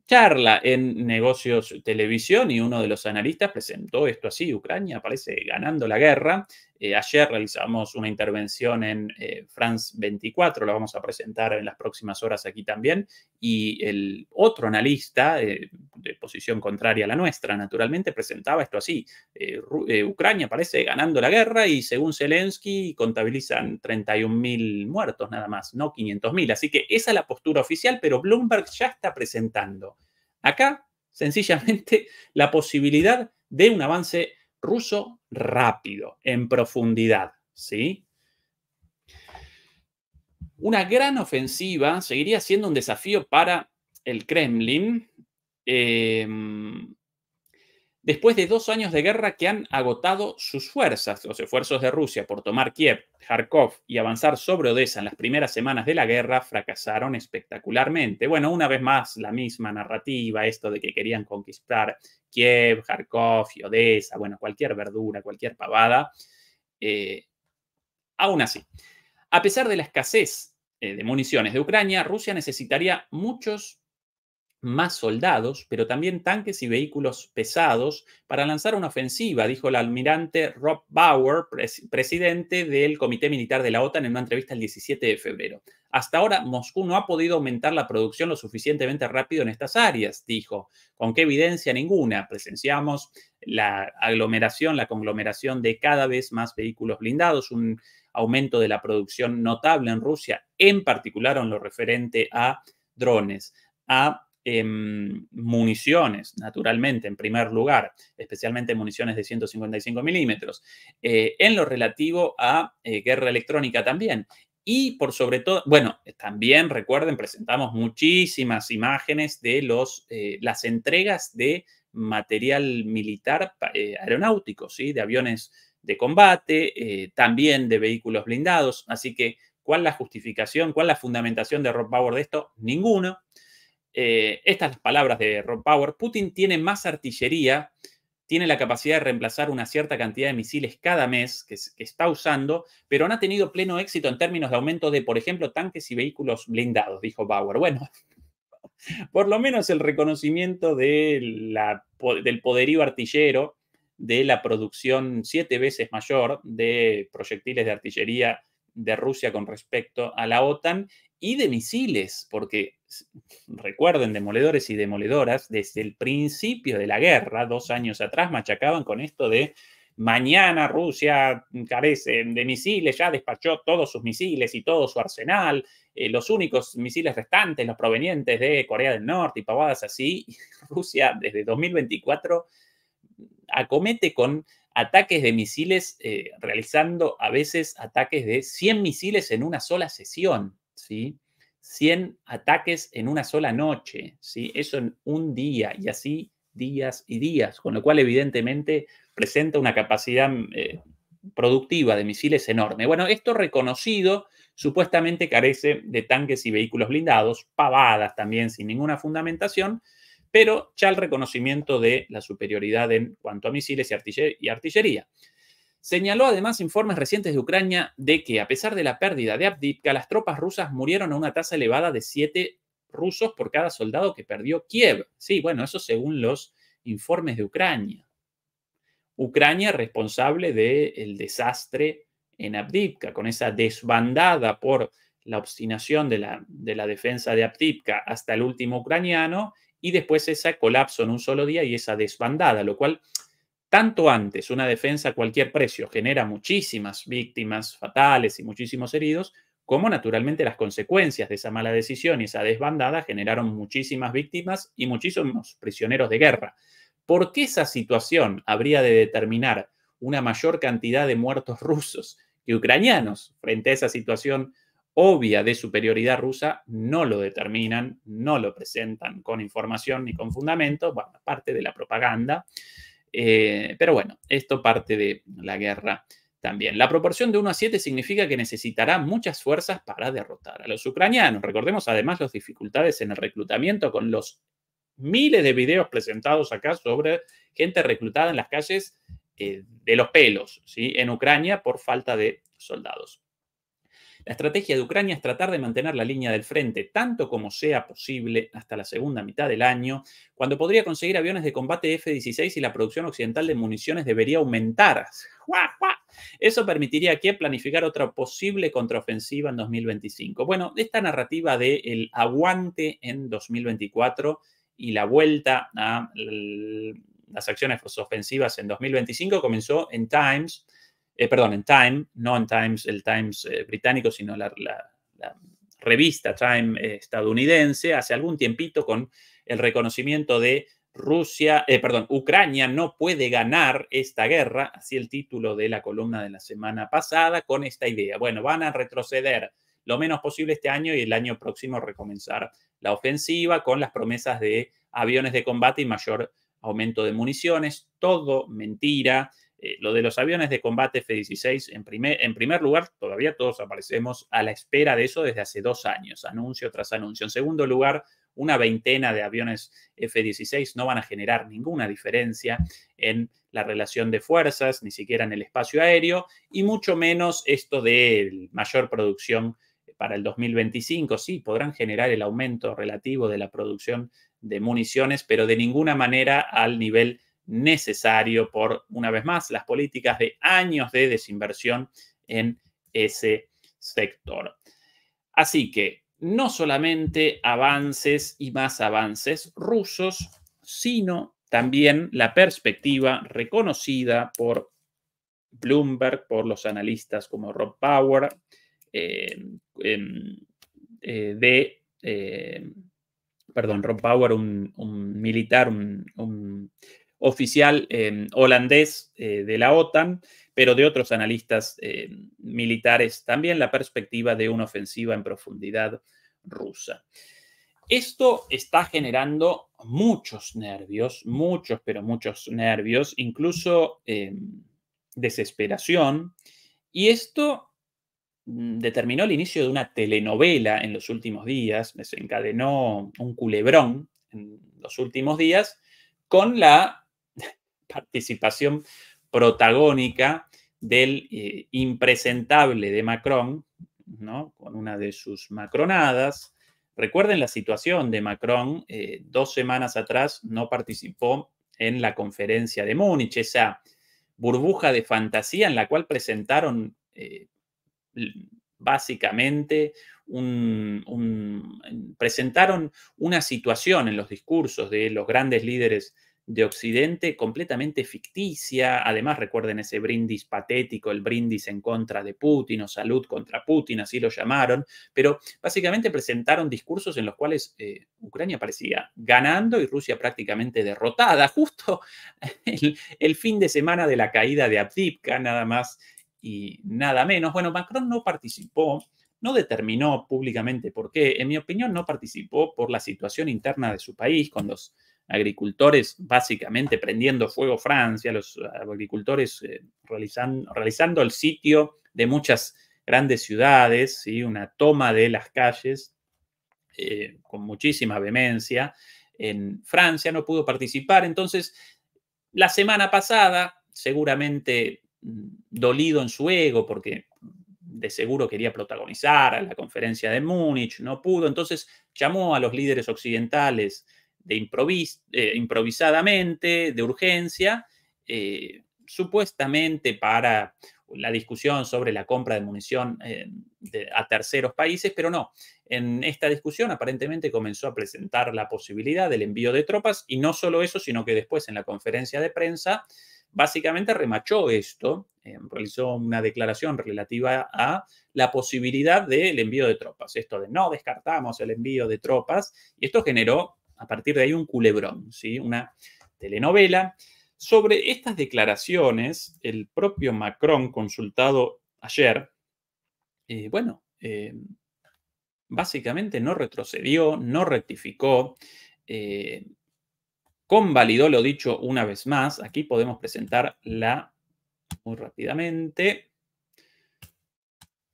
charla en Negocios Televisión y uno de los analistas presentó esto así: Ucrania parece ganando la guerra. Ayer realizamos una intervención en France 24, la vamos a presentar en las próximas horas aquí también, y el otro analista, de posición contraria a la nuestra, naturalmente, presentaba esto así: Ucrania parece ganando la guerra y según Zelensky contabilizan 31.000 muertos nada más, no 500.000. Así que esa es la postura oficial, pero Bloomberg ya está presentando acá, sencillamente, la posibilidad de un avance ruso rápido, en profundidad, ¿sí? Una gran ofensiva seguiría siendo un desafío para el Kremlin. Después de 2 años de guerra que han agotado sus fuerzas, los esfuerzos de Rusia por tomar Kiev, Kharkov y avanzar sobre Odessa en las primeras semanas de la guerra fracasaron espectacularmente. Bueno, una vez más, la misma narrativa, esto de que querían conquistar Kiev, Kharkov y Odessa, bueno, cualquier verdura, cualquier pavada. Aún así, a pesar de la escasez de municiones de Ucrania, Rusia necesitaría muchos más soldados, pero también tanques y vehículos pesados para lanzar una ofensiva, dijo el almirante Rob Bauer, presidente del Comité Militar de la OTAN, en una entrevista el 17 de febrero. Hasta ahora, Moscú no ha podido aumentar la producción lo suficientemente rápido en estas áreas, dijo. ¿Con qué evidencia? Ninguna. Presenciamos la conglomeración de cada vez más vehículos blindados, un aumento de la producción notable en Rusia, en particular en lo referente a drones, a municiones, naturalmente, en primer lugar, especialmente municiones de 155 milímetros, en lo relativo a guerra electrónica también. Y por sobre todo, bueno, también recuerden, presentamos muchísimas imágenes de las entregas de material militar aeronáutico, ¿sí? De aviones de combate, también de vehículos blindados. Así que, ¿cuál la justificación, cuál la fundamentación de Rob Bauer de esto? Ninguno. Estas palabras de Rob Bauer: Putin tiene más artillería tiene la capacidad de reemplazar una cierta cantidad de misiles cada mes que está usando, pero no ha tenido pleno éxito en términos de aumento de, por ejemplo, tanques y vehículos blindados, dijo Bauer. Bueno, por lo menos el reconocimiento del poderío artillero, de la producción 7 veces mayor de proyectiles de artillería de Rusia con respecto a la OTAN y de misiles, porque recuerden, demoledores y demoledoras, desde el principio de la guerra, 2 años atrás, machacaban con esto de mañana Rusia carece de misiles, ya despachó todos sus misiles y todo su arsenal, los únicos misiles restantes, los provenientes de Corea del Norte y pavadas así. Rusia desde 2024 acomete con ataques de misiles, realizando a veces ataques de 100 misiles en una sola sesión, ¿sí? 100 ataques en una sola noche, ¿sí? Eso en un día y así días y días, con lo cual evidentemente presenta una capacidad productiva de misiles enorme. Bueno, esto reconocido supuestamente carece de tanques y vehículos blindados, pavadas también sin ninguna fundamentación, pero ya el reconocimiento de la superioridad en cuanto a misiles y artillería. Señaló además informes recientes de Ucrania de que, a pesar de la pérdida de Avdiivka, las tropas rusas murieron a una tasa elevada de 7 rusos por cada soldado que perdió Kiev. Sí, bueno, eso según los informes de Ucrania. Ucrania responsable del desastre en Avdiivka, con esa desbandada por la obstinación de la defensa de Avdiivka hasta el último ucraniano, y después ese colapso en un solo día y esa desbandada, lo cual, tanto antes, una defensa a cualquier precio genera muchísimas víctimas fatales y muchísimos heridos, como naturalmente las consecuencias de esa mala decisión y esa desbandada generaron muchísimas víctimas y muchísimos prisioneros de guerra. ¿Por qué esa situación habría de determinar una mayor cantidad de muertos rusos que ucranianos frente a esa situación obvia de superioridad rusa? No lo determinan, no lo presentan con información ni con fundamento, bueno, parte de la propaganda, pero bueno, esto parte de la guerra también. La proporción de 1 a 7 significa que necesitará muchas fuerzas para derrotar a los ucranianos. Recordemos además las dificultades en el reclutamiento con los miles de videos presentados acá sobre gente reclutada en las calles de los pelos, ¿sí? En Ucrania por falta de soldados. La estrategia de Ucrania es tratar de mantener la línea del frente tanto como sea posible hasta la segunda mitad del año, cuando podría conseguir aviones de combate F-16 y la producción occidental de municiones debería aumentar. Eso permitiría a Kiev planificar otra posible contraofensiva en 2025. Bueno, esta narrativa del aguante en 2024 y la vuelta a las acciones ofensivas en 2025 comenzó en Times, en Time, no en Times, el Times británico, sino la revista Time estadounidense, hace algún tiempito, con el reconocimiento de Ucrania no puede ganar esta guerra, así el título de la columna de la semana pasada, con esta idea. Bueno, van a retroceder lo menos posible este año y el año próximo recomenzar la ofensiva con las promesas de aviones de combate y mayor aumento de municiones. Todo mentira. Lo de los aviones de combate F-16, en primer lugar, todavía todos aparecemos a la espera de eso desde hace 2 años, anuncio tras anuncio. En segundo lugar, una veintena de aviones F-16 no van a generar ninguna diferencia en la relación de fuerzas, ni siquiera en el espacio aéreo, y mucho menos esto de mayor producción para el 2025. Sí, podrán generar el aumento relativo de la producción de municiones, pero de ninguna manera al nivel necesario por, una vez más, las políticas de años de desinversión en ese sector. Así que no solamente avances y más avances rusos, sino también la perspectiva reconocida por Bloomberg, por los analistas como Rob Bauer, Rob Bauer, un militar, un oficial holandés de la OTAN, pero de otros analistas militares también, la perspectiva de una ofensiva en profundidad rusa. Esto está generando muchos nervios, muchos, pero muchos nervios, incluso desesperación, y esto determinó el inicio de una telenovela en los últimos días, desencadenó un culebrón en los últimos días con la participación protagónica del impresentable de Macron, ¿no? Con una de sus macronadas. Recuerden la situación de Macron, 2 semanas atrás no participó en la conferencia de Múnich, esa burbuja de fantasía en la cual presentaron básicamente presentaron una situación en los discursos de los grandes líderes de Occidente completamente ficticia. Además, recuerden ese brindis patético, el brindis en contra de Putin o salud contra Putin, así lo llamaron, pero básicamente presentaron discursos en los cuales Ucrania parecía ganando y Rusia prácticamente derrotada, justo el fin de semana de la caída de Avdiivka, nada más y nada menos. Bueno, Macron no participó, no determinó públicamente por qué. En mi opinión, no participó por la situación interna de su país, con los agricultores básicamente prendiendo fuego Francia, los agricultores realizando el sitio de muchas grandes ciudades, ¿sí? Una toma de las calles con muchísima vehemencia. En Francia no pudo participar. Entonces, la semana pasada, seguramente dolido en su ego, porque de seguro quería protagonizar a la conferencia de Múnich, no pudo, entonces llamó a los líderes occidentales improvisadamente, de urgencia, supuestamente para la discusión sobre la compra de munición a terceros países, pero no. En esta discusión aparentemente comenzó a presentar la posibilidad del envío de tropas y no solo eso, sino que después en la conferencia de prensa básicamente remachó esto, realizó una declaración relativa a la posibilidad del envío de tropas, esto de no descartamos el envío de tropas, y esto generó a partir de ahí un culebrón, ¿sí? Una telenovela. Sobre estas declaraciones, el propio Macron, consultado ayer, básicamente no retrocedió, no rectificó, convalidó lo dicho una vez más. Aquí podemos presentar muy rápidamente,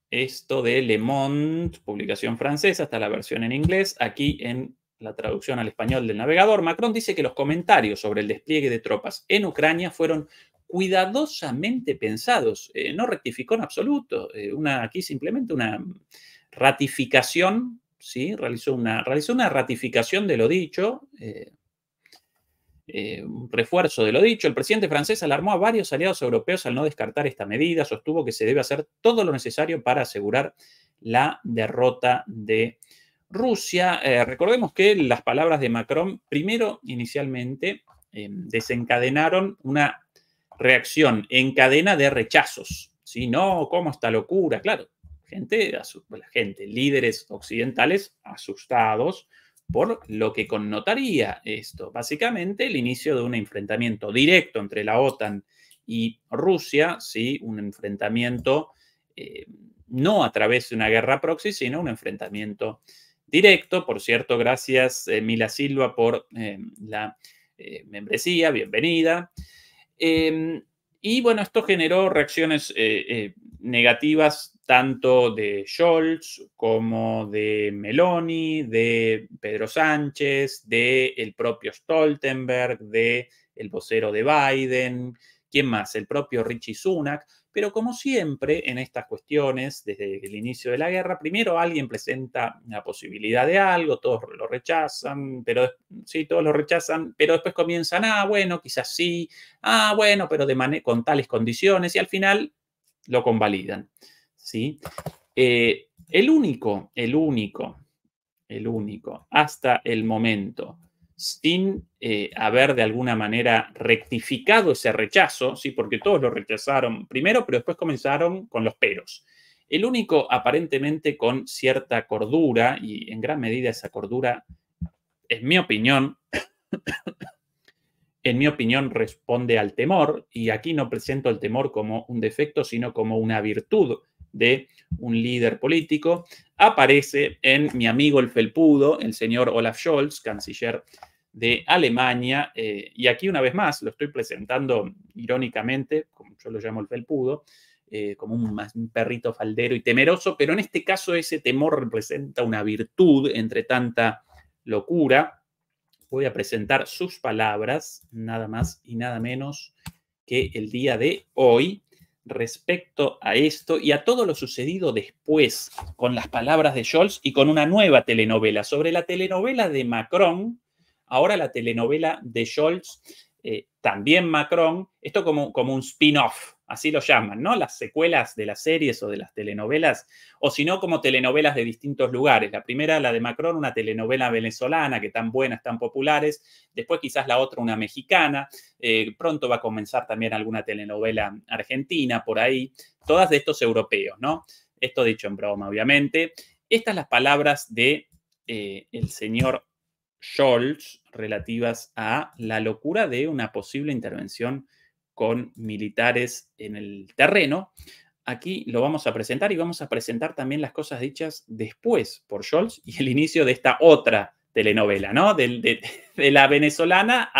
esto de Le Monde, publicación francesa, está la versión en inglés. Aquí en la traducción al español del navegador, Macron dice que los comentarios sobre el despliegue de tropas en Ucrania fueron cuidadosamente pensados. No rectificó en absoluto. Aquí simplemente una ratificación, ¿sí? Realizó una ratificación de lo dicho. Un refuerzo de lo dicho. El presidente francés alarmó a varios aliados europeos al no descartar esta medida, sostuvo que se debe hacer todo lo necesario para asegurar la derrota de Rusia. Recordemos que las palabras de Macron, primero, inicialmente, desencadenaron una reacción en cadena de rechazos. ¿Sí? No, ¿cómo esta locura? Claro, líderes occidentales asustados por lo que connotaría esto. Básicamente, el inicio de un enfrentamiento directo entre la OTAN y Rusia, ¿sí? Un enfrentamiento no a través de una guerra proxy, sino un enfrentamiento directo. Por cierto, gracias Mila Silva por la membresía, bienvenida. Y bueno, esto generó reacciones negativas tanto de Scholz como de Meloni, de Pedro Sánchez, del propio Stoltenberg, del vocero de Biden, ¿quién más? El propio Rishi Sunak. Pero como siempre en estas cuestiones, desde el inicio de la guerra, primero alguien presenta la posibilidad de algo, todos lo rechazan, pero sí, todos lo rechazan, pero después comienzan, bueno, quizás sí, bueno, pero con tales condiciones, y al final lo convalidan, ¿sí? El único, hasta el momento, sin haber de alguna manera rectificado ese rechazo, ¿sí? Porque todos lo rechazaron primero, pero después comenzaron con los peros. El único aparentemente con cierta cordura, y en gran medida esa cordura, en mi opinión, responde al temor, y aquí no presento el temor como un defecto, sino como una virtud de un líder político, aparece en mi amigo el felpudo, el señor Olaf Scholz, canciller de Alemania, y aquí una vez más lo estoy presentando irónicamente, como yo lo llamo el felpudo, como un perrito faldero y temeroso, pero en este caso ese temor representa una virtud entre tanta locura, voy a presentar sus palabras, nada más y nada menos que el día de hoy, respecto a esto y a todo lo sucedido después con las palabras de Scholz y con una nueva telenovela. Sobre la telenovela de Macron, ahora la telenovela de Scholz, también Macron, esto como un spin-off, así lo llaman, ¿no? Las secuelas de las series o de las telenovelas, o si no, como telenovelas de distintos lugares. La primera, la de Macron, una telenovela venezolana, que tan buenas, tan populares. Después quizás la otra, una mexicana. Pronto va a comenzar también alguna telenovela argentina por ahí. Todas de estos europeos, ¿no? Esto dicho en broma, obviamente. Estas las palabras de el señor Scholz relativas a la locura de una posible intervención con militares en el terreno. Aquí lo vamos a presentar y vamos a presentar también las cosas dichas después por Scholz y el inicio de esta otra telenovela, ¿no? De la venezolana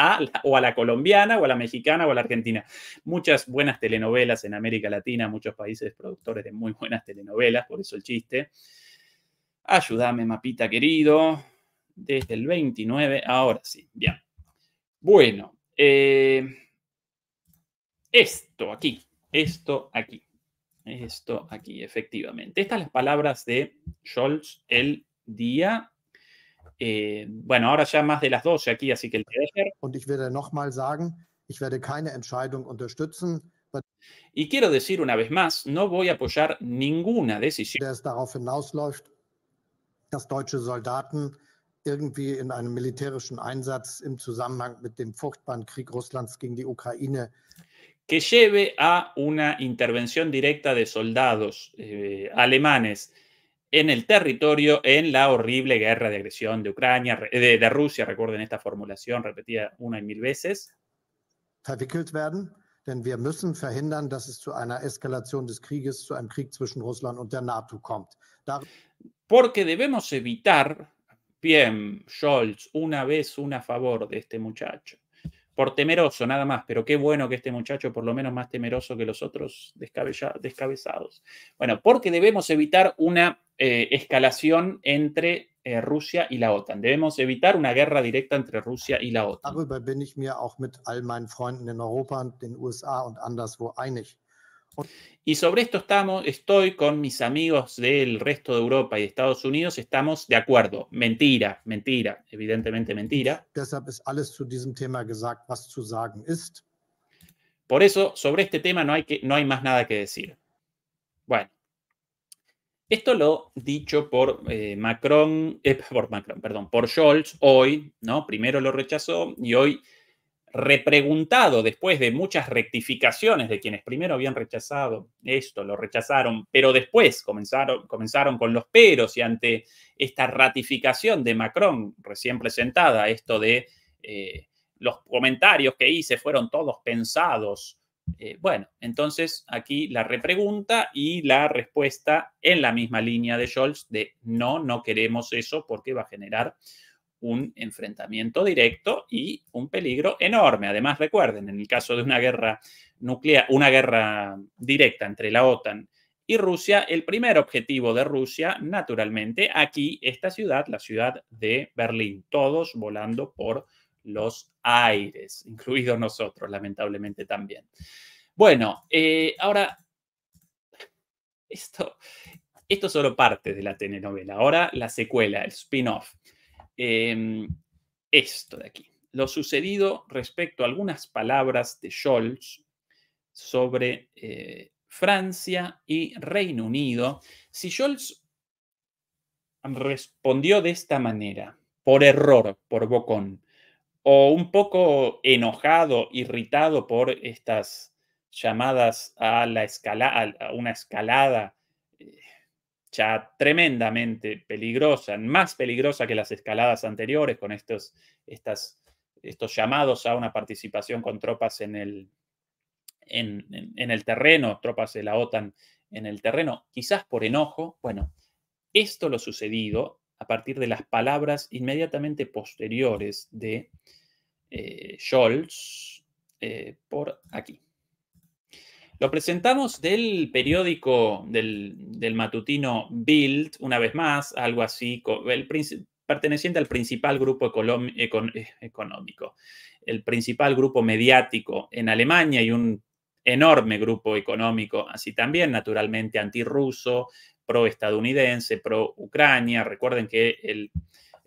o a la colombiana o a la mexicana o a la argentina. Muchas buenas telenovelas en América Latina, muchos países productores de muy buenas telenovelas, por eso el chiste. Ayúdame, mapita querido. Desde el 29, ahora sí, bien. Bueno, esto aquí, efectivamente. Estas las palabras de Scholz el día, bueno, ahora ya más de las 12 aquí, así que el día de ayer. Und ich werde nochmal sagen, ich werde keine Entscheidung unterstützen, Y quiero decir una vez más, no voy a apoyar ninguna decisión der es darauf hinausläuft, dass deutsche Soldaten irgendwie in einem militärischen Einsatz im Zusammenhang mit dem furchtbaren Krieg Russlands gegen die Ukraine que lleve a una intervención directa de soldados alemanes en el territorio en la horrible guerra de agresión de Ucrania, de Rusia, recuerden esta formulación repetida una y mil veces. verwickelt werden, denn wir müssen verhindern, dass es zu einer Eskalation des Krieges, zu einem Krieg zwischen Russland und der NATO kommt. Porque debemos evitar, bien, Scholz, una vez a favor de este muchacho, por temeroso nada más, pero qué bueno que este muchacho por lo menos más temeroso que los otros descabezados. Bueno, porque debemos evitar una escalación entre Rusia y la OTAN. Debemos evitar una guerra directa entre Rusia y la OTAN. Darüber bin ich mir auch mit all meinen Freunden in Europa, den USA und anderswo einig. Y sobre esto estoy con mis amigos del resto de Europa y Estados Unidos, estamos de acuerdo. Mentira, evidentemente mentira. Deshalb ist alles zu diesem Thema gesagt, was zu sagen ist. Por eso, sobre este tema no hay más nada que decir. Bueno, esto lo dicho por por Scholz hoy, ¿no? Primero lo rechazó y hoy repreguntado después de muchas rectificaciones de quienes primero habían rechazado esto, lo rechazaron, pero después comenzaron con los peros y ante esta ratificación de Macron recién presentada, esto de los comentarios que hice fueron todos pensados. Bueno, entonces aquí la repregunta y la respuesta en la misma línea de Scholz de no queremos eso porque va a generar un enfrentamiento directo y un peligro enorme. Además, recuerden, en el caso de una guerra nuclear, una guerra directa entre la OTAN y Rusia, el primer objetivo de Rusia, naturalmente, aquí, esta ciudad, la ciudad de Berlín, todos volando por los aires, incluidos nosotros, lamentablemente también. Bueno, ahora, esto solo parte de la telenovela. Ahora la secuela, el spin-off. Esto de aquí. Lo sucedido respecto a algunas palabras de Scholz sobre Francia y Reino Unido. Si Scholz respondió de esta manera, por error, por bocón, o un poco enojado, irritado por estas llamadas a una escalada ya tremendamente peligrosa, más peligrosa que las escaladas anteriores, con estos llamados a una participación con tropas en el terreno, tropas de la OTAN en el terreno, quizás por enojo. Bueno, esto lo sucedido a partir de las palabras inmediatamente posteriores de Scholz por aquí. Lo presentamos del periódico, del matutino Bild, una vez más, algo así. perteneciente al principal grupo económico, el principal grupo mediático en Alemania y un enorme grupo económico, así también naturalmente antirruso, pro-estadounidense, pro-Ucrania. Recuerden que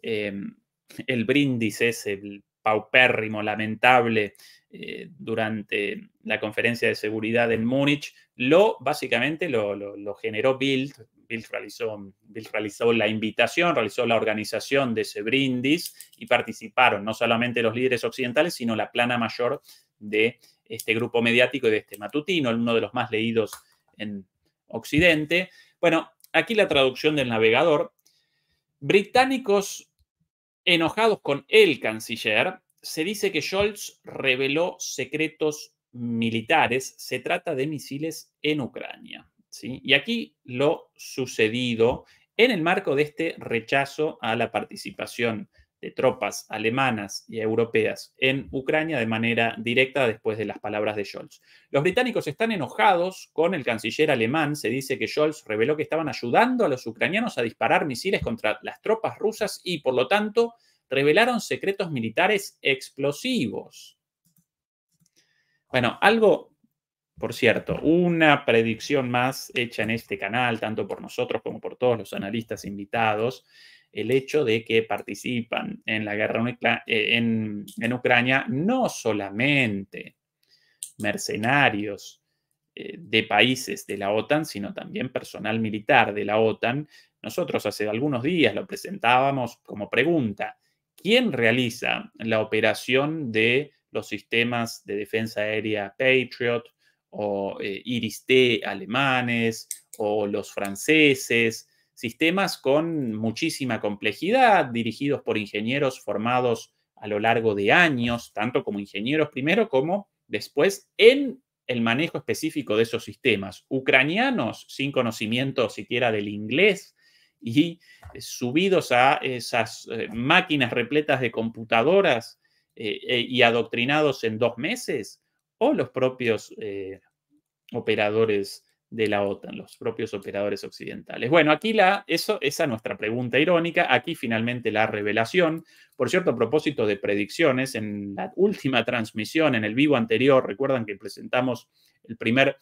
el brindis es el paupérrimo, lamentable, durante la conferencia de seguridad en Múnich, básicamente lo generó Bildt. Bildt realizó la invitación, realizó la organización de ese brindis y participaron no solamente los líderes occidentales, sino la plana mayor de este grupo mediático y de este matutino, uno de los más leídos en Occidente. Bueno, aquí la traducción del navegador. Británicos enojados con el canciller, se dice que Scholz reveló secretos militares. Se trata de misiles en Ucrania, ¿sí? Y aquí lo sucedido en el marco de este rechazo a la participación de tropas alemanas y europeas en Ucrania de manera directa después de las palabras de Scholz. Los británicos están enojados con el canciller alemán. Se dice que Scholz reveló que estaban ayudando a los ucranianos a disparar misiles contra las tropas rusas y, por lo tanto, revelaron secretos militares explosivos. Bueno, algo, por cierto, una predicción más hecha en este canal, tanto por nosotros como por todos los analistas invitados, el hecho de que participan en la guerra en Ucrania no solamente mercenarios de países de la OTAN, sino también personal militar de la OTAN. Nosotros hace algunos días lo presentábamos como pregunta. ¿Quién realiza la operación de los sistemas de defensa aérea Patriot o Iris-T alemanes o los franceses? Sistemas con muchísima complejidad, dirigidos por ingenieros formados a lo largo de años, tanto como ingenieros primero como después en el manejo específico de esos sistemas. Ucranianos sin conocimiento siquiera del inglés y subidos a esas máquinas repletas de computadoras y adoctrinados en 2 meses, o los propios operadores de la OTAN, los propios operadores occidentales. Bueno, aquí esa es nuestra pregunta irónica. Aquí finalmente la revelación. Por cierto, a propósito de predicciones, en la última transmisión, en el vivo anterior, recuerdan que presentamos el primer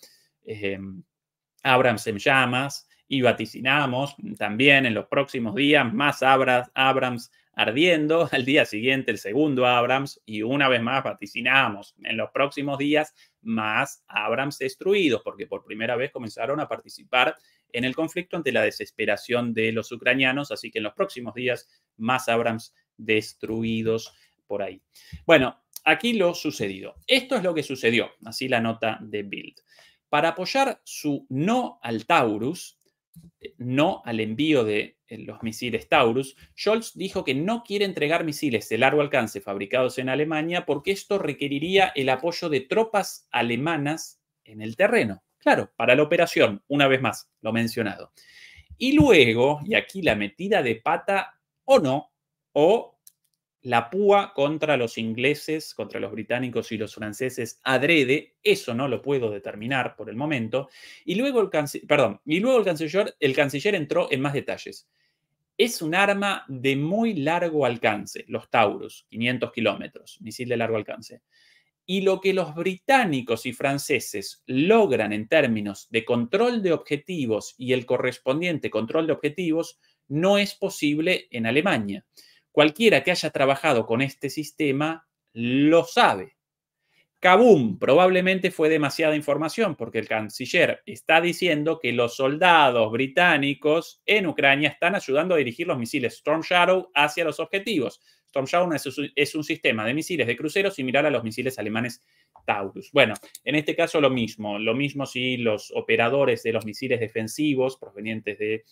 Abrams en llamas y vaticinamos también en los próximos días más Abrams ardiendo, al día siguiente el segundo Abrams y una vez más vaticinamos en los próximos días más Abrams destruidos, porque por primera vez comenzaron a participar en el conflicto ante la desesperación de los ucranianos, así que en los próximos días más Abrams destruidos por ahí. Bueno, aquí lo sucedido. Esto es lo que sucedió, así la nota de Bildt. Para apoyar su no al Taurus, no al envío de los misiles Taurus, Scholz dijo que no quiere entregar misiles de largo alcance fabricados en Alemania porque esto requeriría el apoyo de tropas alemanas en el terreno. Claro, para la operación, una vez más, lo mencionado. Y luego, y aquí la metida de pata o no, o la púa contra los ingleses, contra los británicos y los franceses adrede, eso no lo puedo determinar por el momento. Y luego el canciller entró en más detalles. Es un arma de muy largo alcance, los Taurus, 500 kilómetros, misil de largo alcance. Y lo que los británicos y franceses logran en términos de control de objetivos y el correspondiente control de objetivos no es posible en Alemania. Cualquiera que haya trabajado con este sistema lo sabe. ¡Kabum! Probablemente fue demasiada información porque el canciller está diciendo que los soldados británicos en Ucrania están ayudando a dirigir los misiles Storm Shadow hacia los objetivos. Storm Shadow es un sistema de misiles de crucero similar a los misiles alemanes Taurus. Bueno, en este caso lo mismo si los operadores de los misiles defensivos provenientes de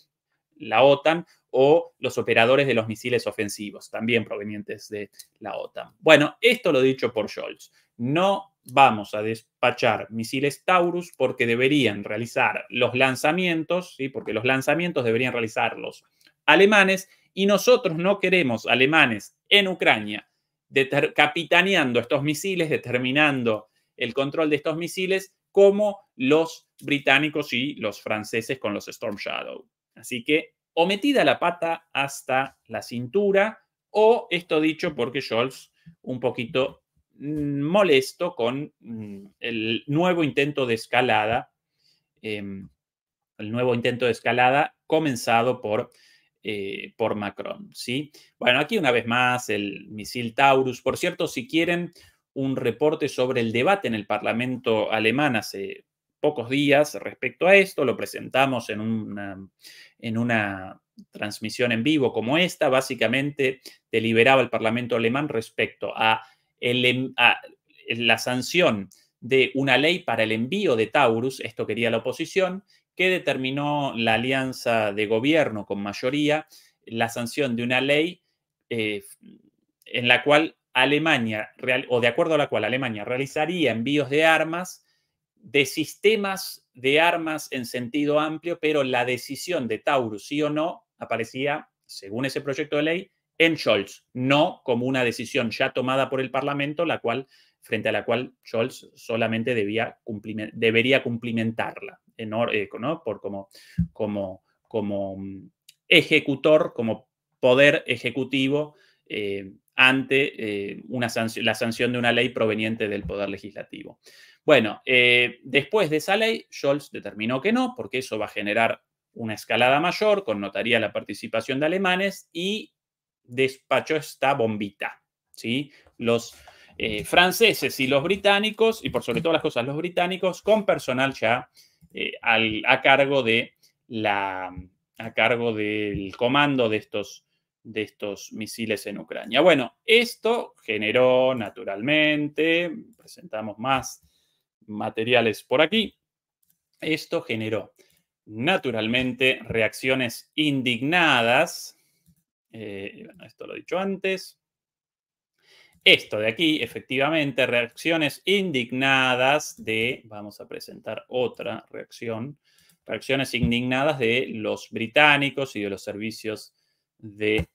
la OTAN o los operadores de los misiles ofensivos, también provenientes de la OTAN. Bueno, esto lo dicho por Scholz. No vamos a despachar misiles Taurus porque deberían realizar los lanzamientos, ¿sí? Porque los lanzamientos deberían realizar los alemanes y nosotros no queremos alemanes en Ucrania capitaneando estos misiles, determinando el control de estos misiles como los británicos y los franceses con los Storm Shadow. Así que o metida la pata hasta la cintura, o esto dicho porque Scholz un poquito molesto con el nuevo intento de escalada, comenzado por Macron, ¿sí? Bueno, aquí una vez más el misil Taurus. Por cierto, si quieren un reporte sobre el debate en el Parlamento alemán hace pocos días respecto a esto, lo presentamos en una transmisión en vivo como esta. Básicamente deliberaba el Parlamento alemán respecto a la sanción de una ley para el envío de Taurus, esto quería la oposición, que determinó la alianza de gobierno con mayoría la sanción de una ley en la cual Alemania, o de acuerdo a la cual Alemania realizaría envíos de armas, de sistemas de armas en sentido amplio, pero la decisión de Taurus, sí o no, aparecía, según ese proyecto de ley, en Scholz, no como una decisión ya tomada por el Parlamento, frente a la cual Scholz solamente debería cumplimentarla, ¿no? como ejecutor, como poder ejecutivo ante la sanción de una ley proveniente del Poder Legislativo. Bueno, después de esa ley, Scholz determinó que no, porque eso va a generar una escalada mayor, connotaría la participación de alemanes y despachó esta bombita, ¿sí? Los franceses y los británicos, y por sobre todas las cosas los británicos, con personal ya a cargo del comando de estos misiles en Ucrania. Bueno, esto generó naturalmente, presentamos más materiales por aquí, esto generó naturalmente reacciones indignadas. Bueno, esto lo he dicho antes. Esto de aquí, efectivamente, reacciones indignadas vamos a presentar otra reacción, reacciones indignadas de los británicos y de los servicios de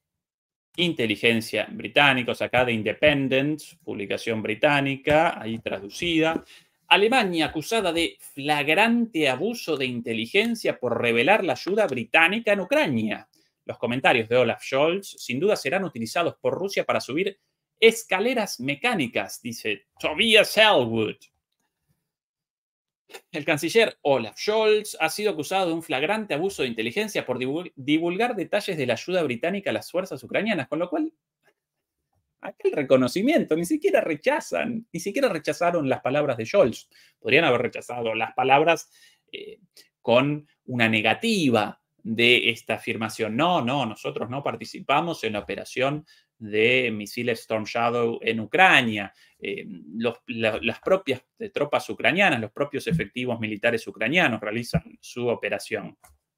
inteligencia británicos, acá de Independent, publicación británica, ahí traducida. Alemania acusada de flagrante abuso de inteligencia por revelar la ayuda británica en Ucrania. Los comentarios de Olaf Scholz sin duda serán utilizados por Rusia para subir escaleras mecánicas, dice Tobias Ellwood. El canciller Olaf Scholz ha sido acusado de un flagrante abuso de inteligencia por divulgar detalles de la ayuda británica a las fuerzas ucranianas, con lo cual, aquel reconocimiento, ni siquiera rechazaron las palabras de Scholz. Podrían haber rechazado las palabras con una negativa de esta afirmación. No, nosotros no participamos en la operación de misiles Storm Shadow en Ucrania. Las propias tropas ucranianas, los propios efectivos militares ucranianos realizan su operación.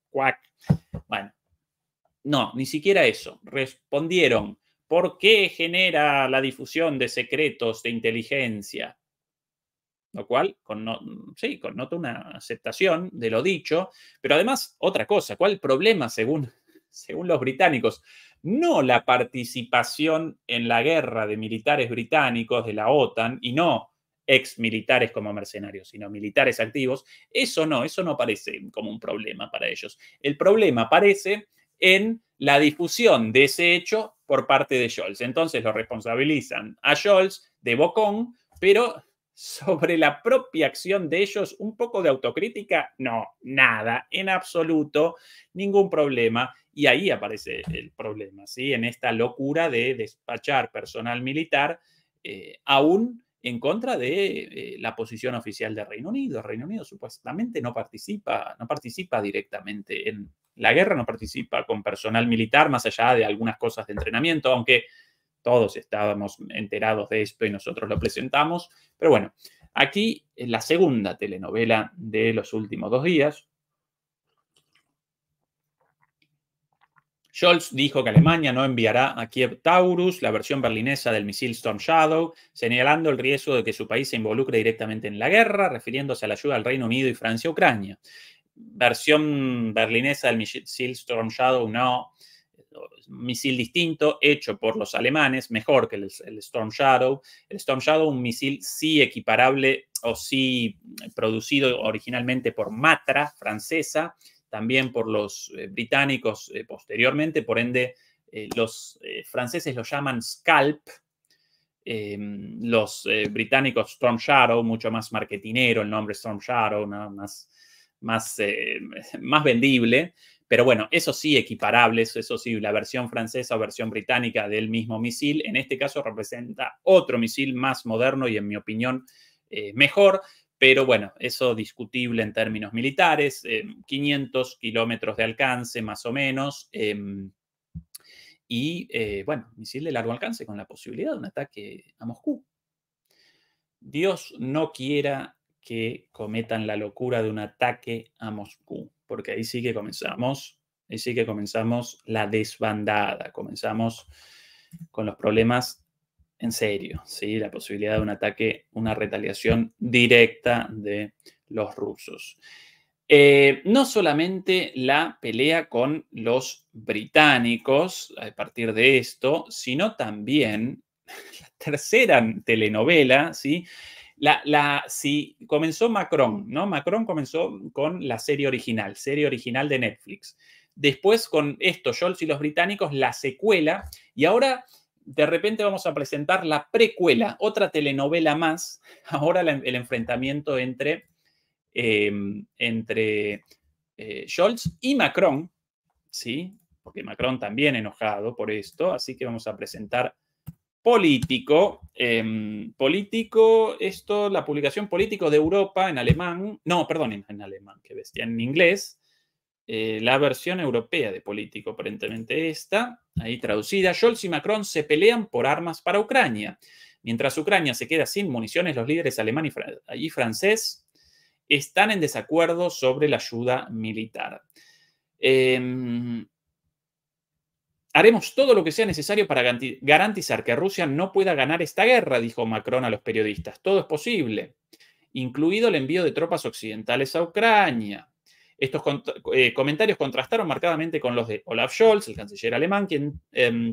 ¡Cuac! Bueno, no, ni siquiera eso. Respondieron, ¿por qué genera la difusión de secretos de inteligencia? Lo cual connota una aceptación de lo dicho, pero además, otra cosa, ¿cuál problema según los británicos? No la participación en la guerra de militares británicos de la OTAN, y no ex militares como mercenarios, sino militares activos. Eso no parece como un problema para ellos. El problema aparece en la difusión de ese hecho por parte de Scholz. Entonces lo responsabilizan a Scholz de bocón, pero sobre la propia acción de ellos, un poco de autocrítica, no, nada, en absoluto, ningún problema. Y ahí aparece el problema, ¿sí? En esta locura de despachar personal militar, aún en contra de la posición oficial de Reino Unido. Reino Unido supuestamente no participa directamente en la guerra, no participa con personal militar, más allá de algunas cosas de entrenamiento, aunque todos estábamos enterados de esto y nosotros lo presentamos. Pero bueno, aquí la segunda telenovela de los últimos 2 días. Scholz dijo que Alemania no enviará a Kiev Taurus, la versión berlinesa del misil Storm Shadow, señalando el riesgo de que su país se involucre directamente en la guerra, refiriéndose a la ayuda al Reino Unido y Francia a Ucrania. Versión berlinesa del misil Storm Shadow, no. Misil distinto, hecho por los alemanes, mejor que el Storm Shadow. El Storm Shadow, un misil sí equiparable o sí producido originalmente por Matra, francesa, también por los británicos posteriormente, por ende los franceses lo llaman Scalp, los británicos Storm Shadow, mucho más marketinero el nombre Storm Shadow, ¿no? más vendible, pero bueno, eso sí equiparables, eso sí, la versión francesa o versión británica del mismo misil, en este caso representa otro misil más moderno y en mi opinión mejor, pero bueno, eso discutible en términos militares, 500 kilómetros de alcance más o menos, y bueno, misil de largo alcance con la posibilidad de un ataque a Moscú. Dios no quiera que cometan la locura de un ataque a Moscú, porque ahí sí que comenzamos la desbandada, comenzamos con los problemas en serio, ¿sí? La posibilidad de un ataque, una retaliación directa de los rusos. No solamente la pelea con los británicos a partir de esto, sino también la tercera telenovela, ¿sí? Si comenzó Macron, ¿no? Macron comenzó con la serie original de Netflix. Después con esto, Scholz y los británicos, la secuela, y ahora de repente vamos a presentar la precuela, otra telenovela más, ahora el enfrentamiento entre Scholz y Macron, ¿sí? Porque Macron también enojado por esto, así que vamos a presentar Político, la publicación Político de Europa en alemán, no, perdón, en alemán, qué bestia, en inglés, la versión europea de Político, aparentemente esta, ahí traducida. Scholz y Macron se pelean por armas para Ucrania. Mientras Ucrania se queda sin municiones, los líderes alemán y francés están en desacuerdo sobre la ayuda militar. Haremos todo lo que sea necesario para garantizar que Rusia no pueda ganar esta guerra, dijo Macron a los periodistas. Todo es posible, incluido el envío de tropas occidentales a Ucrania. Estos comentarios contrastaron marcadamente con los de Olaf Scholz, el canciller alemán, quien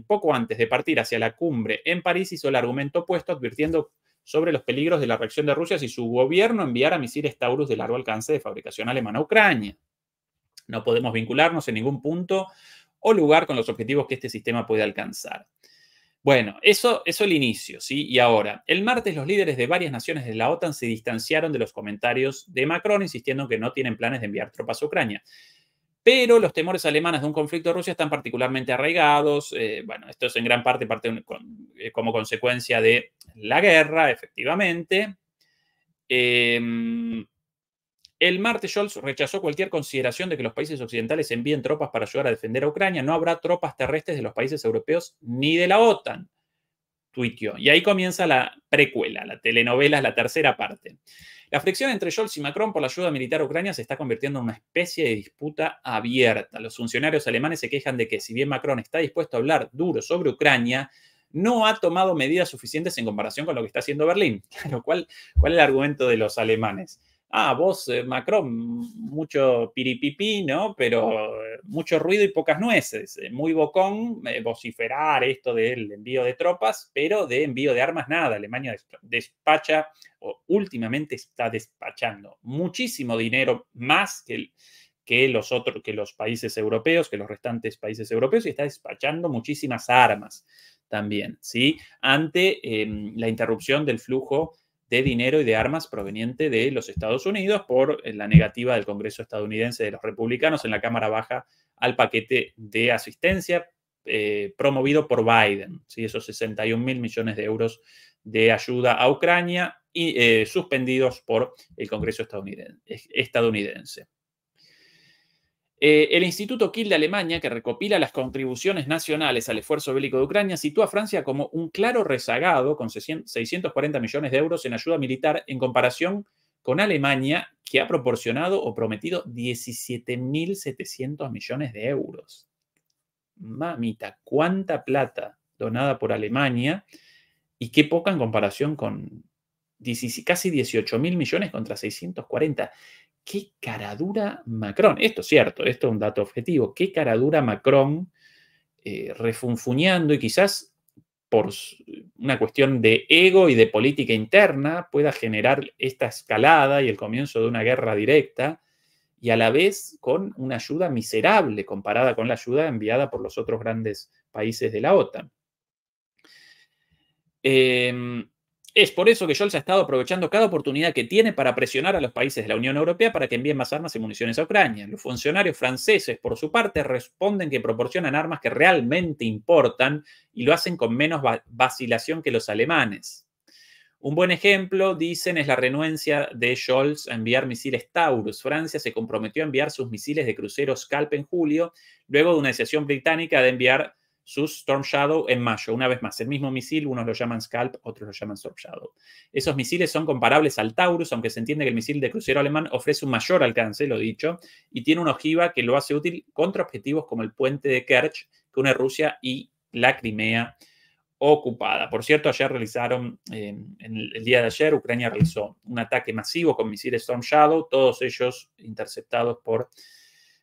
poco antes de partir hacia la cumbre en París hizo el argumento opuesto, advirtiendo sobre los peligros de la reacción de Rusia si su gobierno enviara misiles Taurus de largo alcance de fabricación alemana a Ucrania. No podemos vincularnos en ningún punto o lugar con los objetivos que este sistema puede alcanzar. Bueno, eso es el inicio, ¿sí? Y ahora, el martes los líderes de varias naciones de la OTAN se distanciaron de los comentarios de Macron, insistiendo que no tienen planes de enviar tropas a Ucrania. Pero los temores alemanes de un conflicto de Rusia están particularmente arraigados. Bueno, esto es en gran parte como consecuencia de la guerra, efectivamente. El martes Scholz rechazó cualquier consideración de que los países occidentales envíen tropas para ayudar a defender a Ucrania. No habrá tropas terrestres de los países europeos ni de la OTAN, tuiteó. Y ahí comienza la precuela, la telenovela, la tercera parte. La fricción entre Scholz y Macron por la ayuda militar a Ucrania se está convirtiendo en una especie de disputa abierta. Los funcionarios alemanes se quejan de que si bien Macron está dispuesto a hablar duro sobre Ucrania, no ha tomado medidas suficientes en comparación con lo que está haciendo Berlín. Claro, ¿cuál es el argumento de los alemanes? Vos, Macron, mucho piripipí, ¿no? Pero mucho ruido y pocas nueces. Muy bocón, vociferar esto del envío de tropas, pero de envío de armas, nada. Alemania despacha, o últimamente está despachando muchísimo dinero, más que los países europeos, que los restantes países europeos, y está despachando muchísimas armas también, ¿sí? Ante la interrupción del flujo de dinero y de armas proveniente de los Estados Unidos por la negativa del Congreso estadounidense de los republicanos en la Cámara Baja al paquete de asistencia promovido por Biden, ¿sí? Esos 61.000 millones de euros de ayuda a Ucrania y suspendidos por el Congreso estadounidense. El Instituto Kiel de Alemania, que recopila las contribuciones nacionales al esfuerzo bélico de Ucrania, sitúa a Francia como un claro rezagado con 640 millones de euros en ayuda militar en comparación con Alemania, que ha proporcionado o prometido 17.700 millones de euros. Mamita, cuánta plata donada por Alemania y qué poca en comparación con casi 18.000 millones contra 640. Qué caradura Macron. Esto es cierto, esto es un dato objetivo. Qué caradura Macron refunfuñando y quizás por una cuestión de ego y de política interna pueda generar esta escalada y el comienzo de una guerra directa y a la vez con una ayuda miserable comparada con la ayuda enviada por los otros grandes países de la OTAN. Es por eso que Scholz ha estado aprovechando cada oportunidad que tiene para presionar a los países de la Unión Europea para que envíen más armas y municiones a Ucrania. Los funcionarios franceses, por su parte, responden que proporcionan armas que realmente importan y lo hacen con menos vacilación que los alemanes. Un buen ejemplo, dicen, es la renuencia de Scholz a enviar misiles Taurus. Francia se comprometió a enviar sus misiles de crucero Scalp en julio, luego de una decisión británica de enviar sus Storm Shadow en mayo. Una vez más, el mismo misil, unos lo llaman Scalp, otros lo llaman Storm Shadow. Esos misiles son comparables al Taurus, aunque se entiende que el misil de crucero alemán ofrece un mayor alcance, lo dicho, y tiene una ojiva que lo hace útil contra objetivos como el puente de Kerch, que une Rusia y la Crimea ocupada. Por cierto, ayer realizaron, el día de ayer, Ucrania realizó un ataque masivo con misiles Storm Shadow, todos ellos interceptados por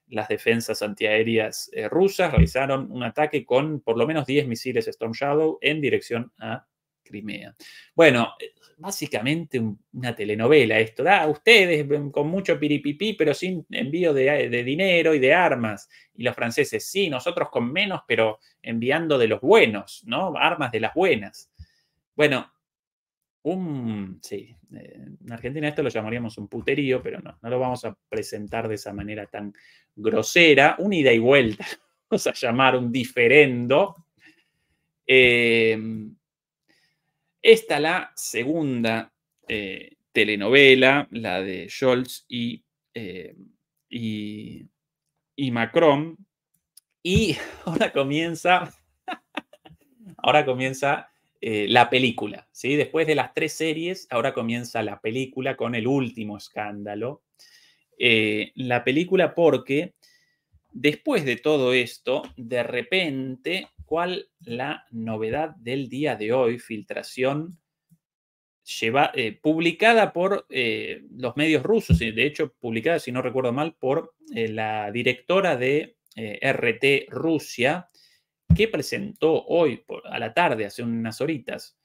las defensas antiaéreas rusas. Realizaron un ataque con por lo menos 10 misiles Storm Shadow en dirección a Crimea. Bueno, básicamente una telenovela esto. Ustedes con mucho piripipí, pero sin envío de dinero y de armas. Y los franceses, sí, nosotros con menos, pero enviando de los buenos, ¿no? Armas de las buenas. Bueno, sí, en Argentina esto lo llamaríamos un puterío, pero no lo vamos a presentar de esa manera tan grosera. Un ida y vuelta, vamos a llamar un diferendo. Esta la segunda telenovela, la de Scholz y Macron. Y ahora comienza la película, ¿sí? Después de las 3 series, ahora comienza la película con el último escándalo. La película porque después de todo esto, de repente, ¿cuál la novedad del día de hoy? Filtración publicada por los medios rusos, de hecho publicada, si no recuerdo mal, por la directora de RT Rusia, que presentó hoy a la tarde, hace unas horitas,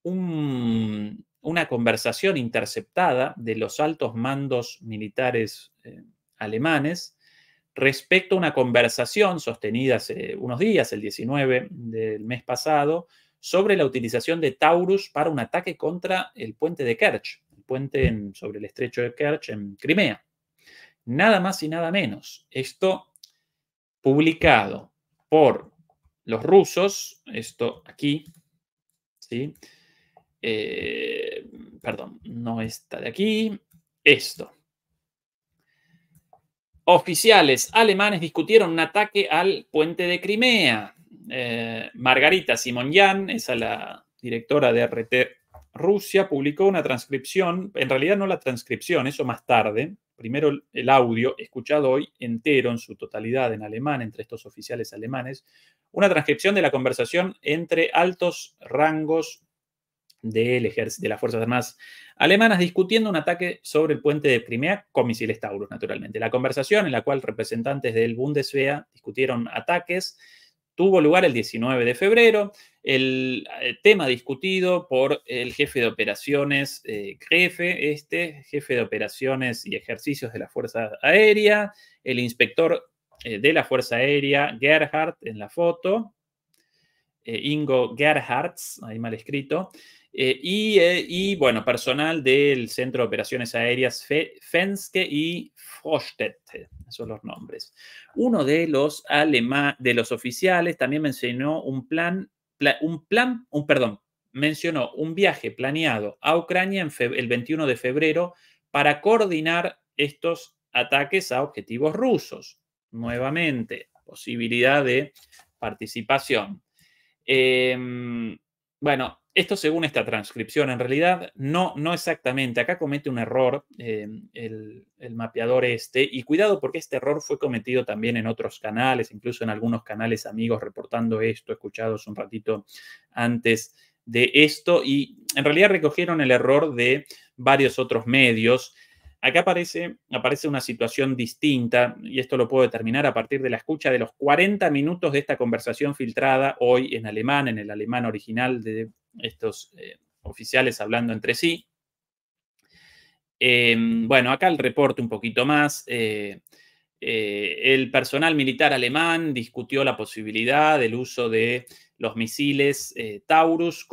una conversación interceptada de los altos mandos militares alemanes respecto a una conversación sostenida hace unos días, el 19 del mes pasado, sobre la utilización de Taurus para un ataque contra el puente de Kerch, el puente sobre el estrecho de Kerch en Crimea. Nada más y nada menos. Esto publicado por los rusos, esto aquí, ¿sí? Perdón, no está de aquí, esto. Oficiales alemanes discutieron un ataque al puente de Crimea. Margarita Simonyan, esa la directora de RT Rusia, publicó una transcripción, en realidad no la transcripción, eso más tarde, primero el audio escuchado hoy entero en su totalidad en alemán entre estos oficiales alemanes, una transcripción de la conversación entre altos rangos del ejército, de las Fuerzas Armadas alemanas, discutiendo un ataque sobre el puente de Crimea con misiles Taurus, naturalmente. La conversación, en la cual representantes del Bundeswehr discutieron ataques, tuvo lugar el 19 de febrero. El tema discutido por el jefe de operaciones, jefe de operaciones y ejercicios de la Fuerza Aérea, el inspector de la Fuerza Aérea, Gerhardt, en la foto, Ingo Gerhardt, ahí mal escrito, y bueno, personal del Centro de Operaciones Aéreas Fenske y Frostedt, esos son los nombres. Uno de los oficiales también mencionó mencionó un viaje planeado a Ucrania el 21 de febrero para coordinar estos ataques a objetivos rusos. Nuevamente, posibilidad de participación. Bueno, esto según esta transcripción, en realidad no exactamente. Acá comete un error el mapeador y cuidado porque este error fue cometido también en otros canales, incluso en algunos canales amigos reportando esto, escuchados un ratito antes de esto, y en realidad recogieron el error de varios otros medios. Acá aparece una situación distinta, y esto lo puedo determinar a partir de la escucha de los 40 minutos de esta conversación filtrada hoy en alemán, en el alemán original de estos oficiales hablando entre sí. Bueno, acá el reporte un poquito más. El personal militar alemán discutió la posibilidad del uso de los misiles Taurus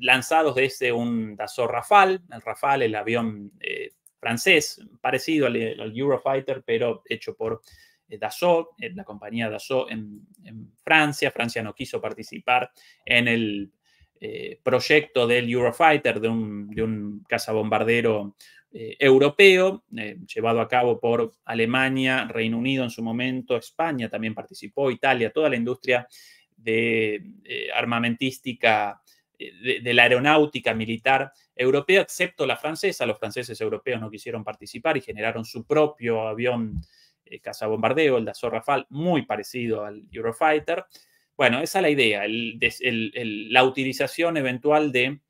lanzados desde un Dassault Rafale. El Rafale, el avión francés, parecido al Eurofighter, pero hecho por Dassault, la compañía Dassault en Francia. Francia no quiso participar en el proyecto del Eurofighter, de un cazabombardero europeo, llevado a cabo por Alemania, Reino Unido en su momento, España también participó, Italia, toda la industria armamentística de la aeronáutica militar europea, excepto la francesa. Los franceses europeos no quisieron participar y generaron su propio avión cazabombardeo, el Dassault Rafale, muy parecido al Eurofighter. Bueno, esa es la idea, la utilización eventual de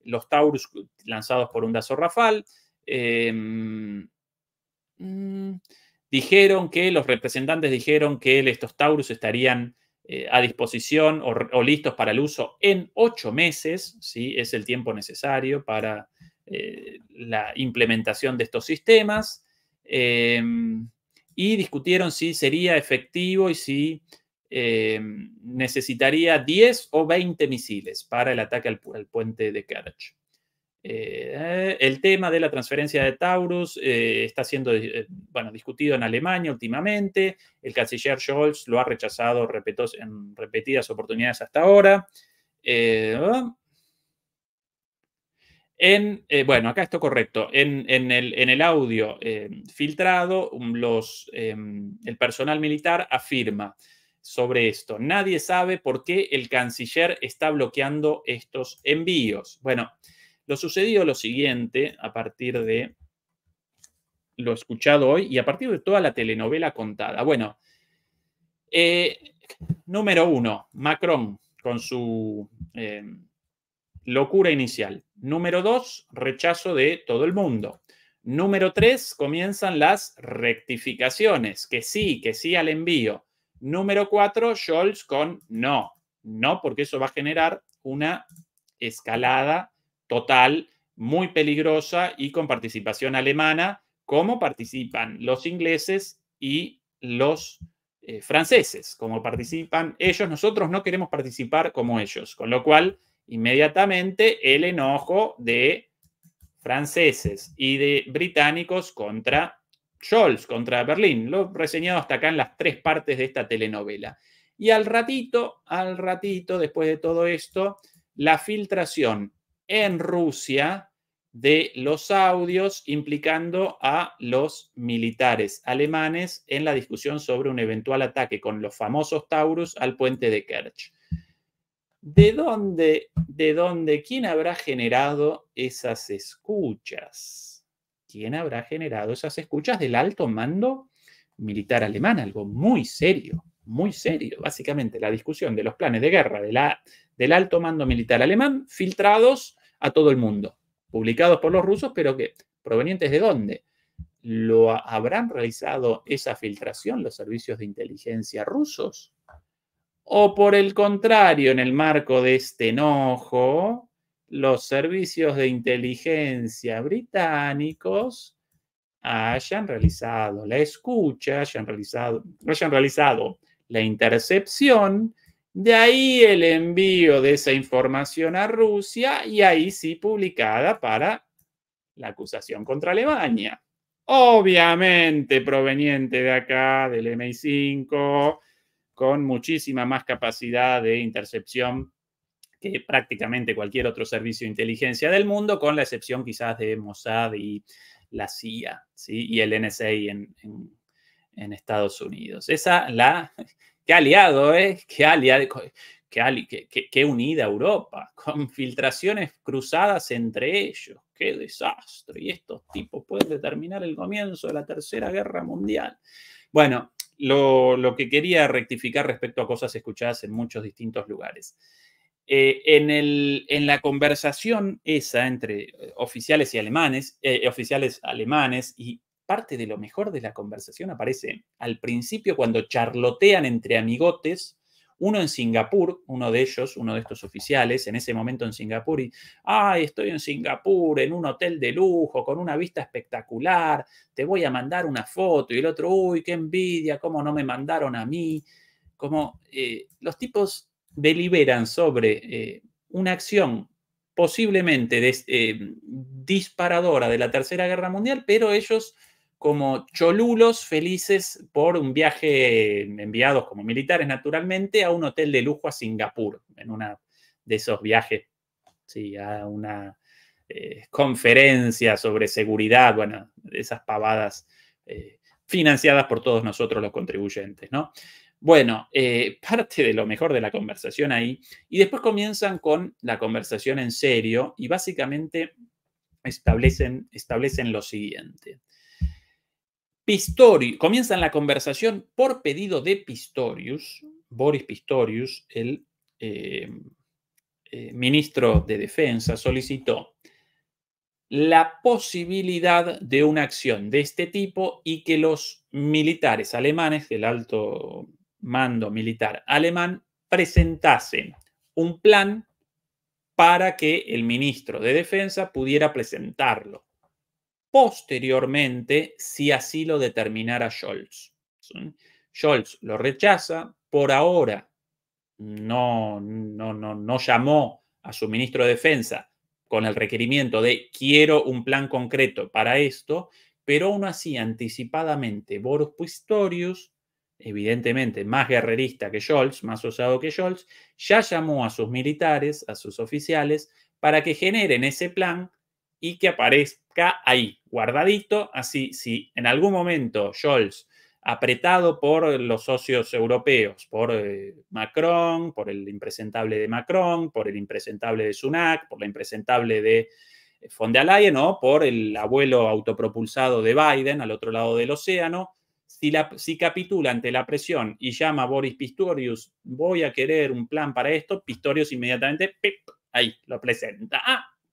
los Taurus lanzados por un Dassault Rafale. Los representantes dijeron que estos Taurus estarían a disposición o listos para el uso en 8 meses, ¿sí? Es el tiempo necesario para la implementación de estos sistemas. Y discutieron si sería efectivo y si necesitaría 10 o 20 misiles para el ataque al puente de Kerch. El tema de la transferencia de Taurus está siendo discutido en Alemania últimamente. El canciller Scholz lo ha rechazado en repetidas oportunidades hasta ahora. Acá está correcto. En el audio filtrado, el personal militar afirma sobre esto: nadie sabe por qué el canciller está bloqueando estos envíos. Bueno, lo sucedido lo siguiente, a partir de lo escuchado hoy y a partir de toda la telenovela contada. Bueno, número 1, Macron con su locura inicial. Número 2, rechazo de todo el mundo. Número 3, comienzan las rectificaciones, que sí al envío. Número 4, Scholz con no, porque eso va a generar una escalada total, muy peligrosa y con participación alemana, como participan los ingleses y los franceses, como participan ellos. Nosotros no queremos participar como ellos, con lo cual inmediatamente el enojo de franceses y de británicos contra Scholz, contra Berlín. Lo he reseñado hasta acá en las 3 partes de esta telenovela. Y al ratito, después de todo esto, la filtración en Rusia de los audios implicando a los militares alemanes en la discusión sobre un eventual ataque con los famosos Taurus al puente de Kerch. ¿De dónde? ¿Quién habrá generado esas escuchas? ¿Quién habrá generado esas escuchas? Del alto mando militar alemán, algo muy serio, muy serio. Básicamente, la discusión de los planes de guerra del alto mando militar alemán filtrados a todo el mundo, publicados por los rusos, pero que provenientes de dónde. ¿Lo habrán realizado esa filtración los servicios de inteligencia rusos? O por el contrario, en el marco de este enojo, los servicios de inteligencia británicos hayan realizado la escucha, hayan realizado la intercepción, de ahí el envío de esa información a Rusia y ahí sí publicada para la acusación contra Alemania. Obviamente proveniente de acá, del MI5, con muchísima más capacidad de intercepción que prácticamente cualquier otro servicio de inteligencia del mundo, con la excepción quizás de Mossad y la CIA, ¿sí? Y el NSA en Estados Unidos. Qué aliado, qué unida Europa, con filtraciones cruzadas entre ellos. Qué desastre. Y estos tipos pueden determinar el comienzo de la Tercera Guerra Mundial. Bueno, lo que quería rectificar respecto a cosas escuchadas en muchos distintos lugares. En la conversación esa entre oficiales alemanes, y parte de lo mejor de la conversación aparece al principio cuando charlotean entre amigotes uno en Singapur, uno de ellos, uno de estos oficiales, en ese momento en Singapur, y, estoy en Singapur, en un hotel de lujo, con una vista espectacular, te voy a mandar una foto, y el otro, uy, qué envidia, cómo no me mandaron a mí, como los tipos deliberan sobre una acción posiblemente disparadora de la Tercera Guerra Mundial, pero ellos como cholulos felices por un viaje enviados como militares naturalmente a un hotel de lujo a Singapur, en uno de esos viajes, sí, a una conferencia sobre seguridad, bueno, esas pavadas financiadas por todos nosotros los contribuyentes, ¿no? Bueno, parte de lo mejor de la conversación ahí, y después comienzan con la conversación en serio y básicamente establecen lo siguiente. Comienzan la conversación por pedido de Pistorius, Boris Pistorius, el ministro de Defensa, solicitó la posibilidad de una acción de este tipo y que los militares alemanes, el alto mando militar alemán, presentasen un plan para que el ministro de Defensa pudiera presentarlo posteriormente, si así lo determinara Scholz. Scholz lo rechaza, por ahora no llamó a su ministro de Defensa con el requerimiento de quiero un plan concreto para esto, pero aún así anticipadamente Boris Pistorius, evidentemente más guerrerista que Scholz, más osado que Scholz, ya llamó a sus militares, a sus oficiales, para que generen ese plan y que aparezca ahí, guardadito, así si en algún momento Scholz, apretado por los socios europeos, por Macron, por el impresentable de Macron, por el impresentable de Sunak, por la impresentable de von der Leyen o por el abuelo autopropulsado de Biden al otro lado del océano. Si capitula ante la presión y llama a Boris Pistorius, voy a querer un plan para esto, Pistorius inmediatamente, ¡pip!, ahí lo presenta.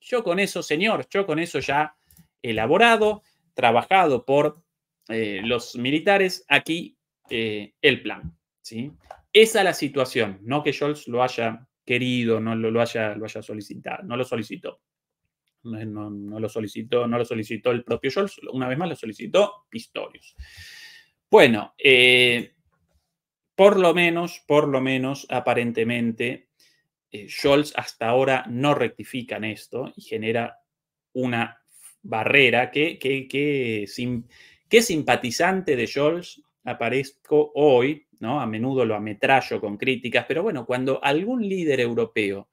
Yo con eso, señor, yo con eso ya elaborado, trabajado por los militares, aquí el plan, ¿sí? Esa es la situación, no que Scholz lo haya querido, no lo haya solicitado, no lo solicitó. No lo solicitó el propio Scholz, una vez más lo solicitó Pistorius. Bueno, por lo menos, aparentemente, Scholz hasta ahora no rectifica en esto y genera una barrera que simpatizante de Scholz aparezco hoy, ¿no? A menudo lo ametrallo con críticas, pero bueno, cuando algún líder europeo,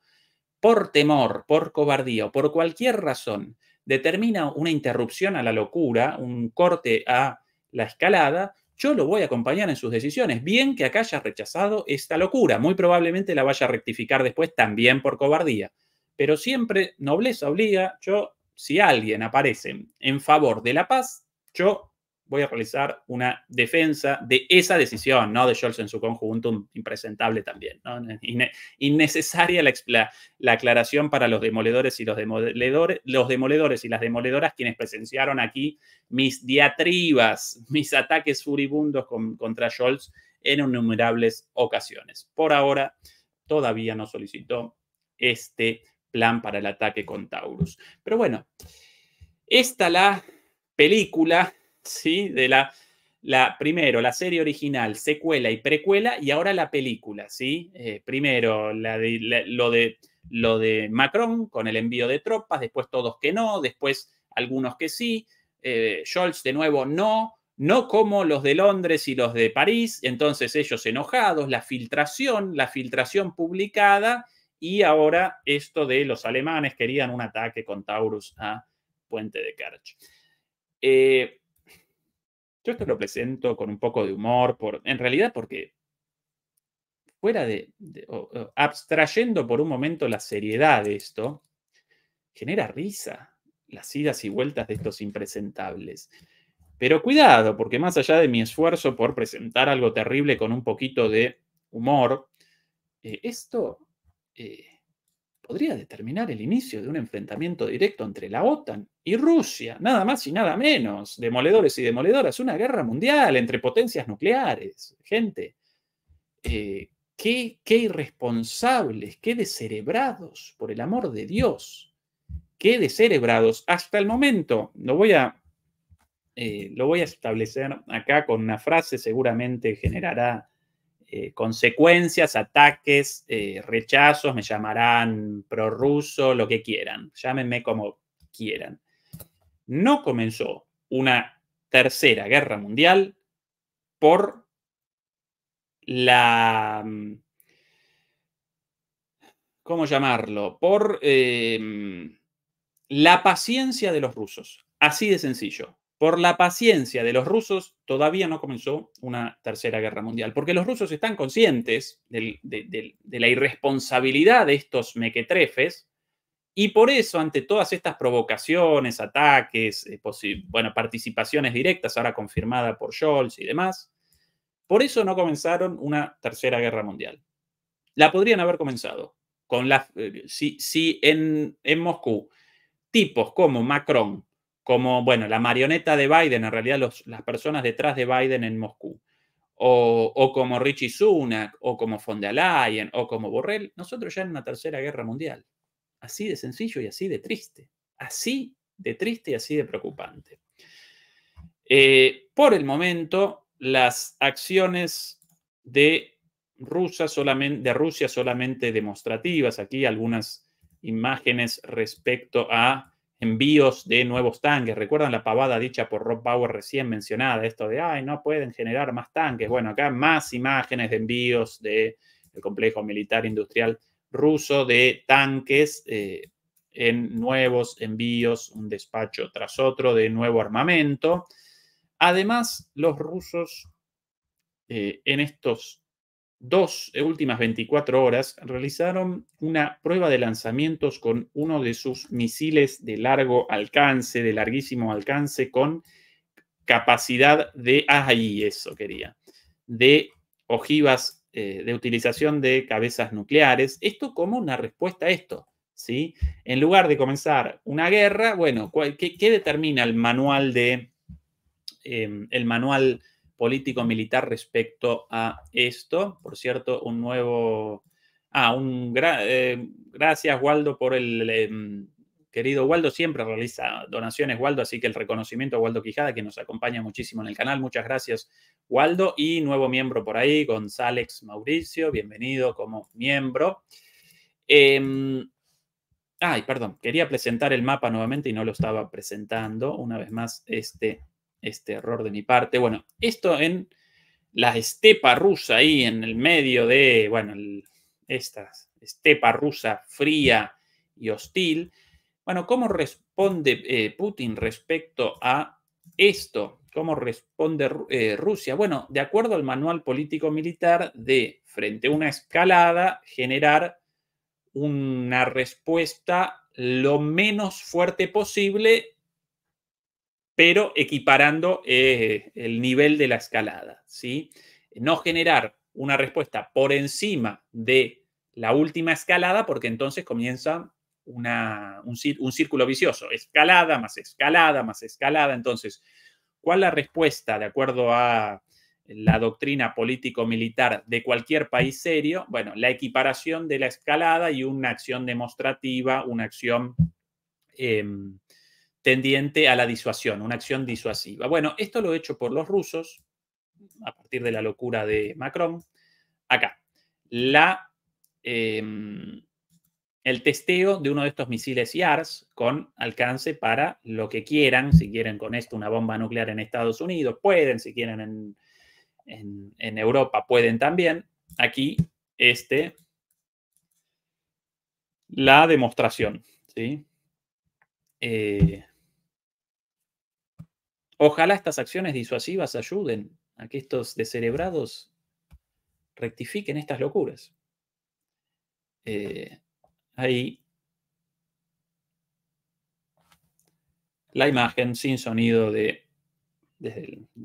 por temor, por cobardía o por cualquier razón, determina una interrupción a la locura, un corte a la escalada, yo lo voy a acompañar en sus decisiones. Bien que acá haya rechazado esta locura, muy probablemente la vaya a rectificar después también por cobardía. Pero siempre nobleza obliga. Si alguien aparece en favor de la paz, yo voy a realizar una defensa de esa decisión, no de Scholz en su conjunto, impresentable también, ¿no? Innecesaria la aclaración para los demoledores y los demoledores y las demoledoras quienes presenciaron aquí mis diatribas, mis ataques furibundos contra Scholz en innumerables ocasiones. Por ahora, todavía no solicitó este plan para el ataque con Taurus. Pero bueno, esta la película, ¿sí? De primero la serie original, secuela y precuela, y ahora la película, ¿sí? Primero lo de Macron con el envío de tropas, después todos que no, después algunos que sí, Scholz de nuevo no como los de Londres y los de París, entonces ellos enojados, la filtración publicada, y ahora esto de los alemanes querían un ataque con Taurus a Puente de Kerch. Yo esto lo presento con un poco de humor, en realidad porque fuera abstrayendo por un momento la seriedad de esto, genera risa las idas y vueltas de estos impresentables. Pero cuidado, porque más allá de mi esfuerzo por presentar algo terrible con un poquito de humor, esto podría determinar el inicio de un enfrentamiento directo entre la OTAN y Rusia, nada más y nada menos, demoledores y demoledoras, una guerra mundial entre potencias nucleares. Gente, qué irresponsables, qué descerebrados, por el amor de Dios. Qué descerebrados. Hasta el momento, lo voy a establecer acá con una frase, seguramente generará consecuencias, ataques, rechazos, me llamarán prorruso, lo que quieran, llámenme como quieran. No comenzó una tercera guerra mundial por la, ¿cómo llamarlo? Por la paciencia de los rusos. Así de sencillo. Por la paciencia de los rusos todavía no comenzó una tercera guerra mundial, porque los rusos están conscientes de la irresponsabilidad de estos mequetrefes y por eso ante todas estas provocaciones, ataques, participaciones directas, ahora confirmada por Scholz y demás, por eso no comenzaron una tercera guerra mundial. La podrían haber comenzado con si en Moscú tipos como Macron, como, la marioneta de Biden, en realidad las personas detrás de Biden en Moscú, o como Rishi Sunak, o como von der Leyen, o como Borrell, nosotros ya en una tercera guerra mundial. Así de sencillo y así de triste. Así de triste y así de preocupante. Por el momento, las acciones de Rusia solamente demostrativas. Aquí algunas imágenes respecto a envíos de nuevos tanques. ¿Recuerdan la pavada dicha por Rob Bauer recién mencionada? Esto de, no pueden generar más tanques. Bueno, acá más imágenes de envíos del complejo militar industrial ruso de tanques en nuevos envíos, un despacho tras otro de nuevo armamento. Además, los rusos en estos últimas 24 horas realizaron una prueba de lanzamientos con uno de sus misiles de larguísimo alcance, con capacidad de ojivas, de utilización de cabezas nucleares. Esto como una respuesta a esto, ¿sí? En lugar de comenzar una guerra, ¿qué determina el manual político-militar respecto a esto? Por cierto, gracias, Waldo, por querido Waldo, siempre realiza donaciones, Waldo, así que el reconocimiento a Waldo Quijada, que nos acompaña muchísimo en el canal. Muchas gracias, Waldo. Y nuevo miembro por ahí, González Mauricio, bienvenido como miembro. Perdón, quería presentar el mapa nuevamente y no lo estaba presentando. Una vez más, este error de mi parte. Bueno, esto en la estepa rusa, ahí en el medio de, esta estepa rusa fría y hostil. Bueno, ¿cómo responde Putin respecto a esto? ¿Cómo responde Rusia? Bueno, de acuerdo al manual político-militar, frente a una escalada, generar una respuesta lo menos fuerte posible, pero equiparando el nivel de la escalada, ¿sí? No generar una respuesta por encima de la última escalada, porque entonces comienza un círculo vicioso. Escalada, más escalada, más escalada. Entonces, ¿cuál es la respuesta de acuerdo a la doctrina político-militar de cualquier país serio? Bueno, la equiparación de la escalada y una acción demostrativa, una acción tendiente a la disuasión, una acción disuasiva. Bueno, esto lo he hecho por los rusos, a partir de la locura de Macron. Acá, el testeo de uno de estos misiles YARS con alcance para lo que quieran. Si quieren con esto una bomba nuclear en Estados Unidos, pueden. Si quieren en Europa, pueden también. Aquí, la demostración, ¿sí? Ojalá estas acciones disuasivas ayuden a que estos descerebrados rectifiquen estas locuras. Ahí la imagen sin sonido desde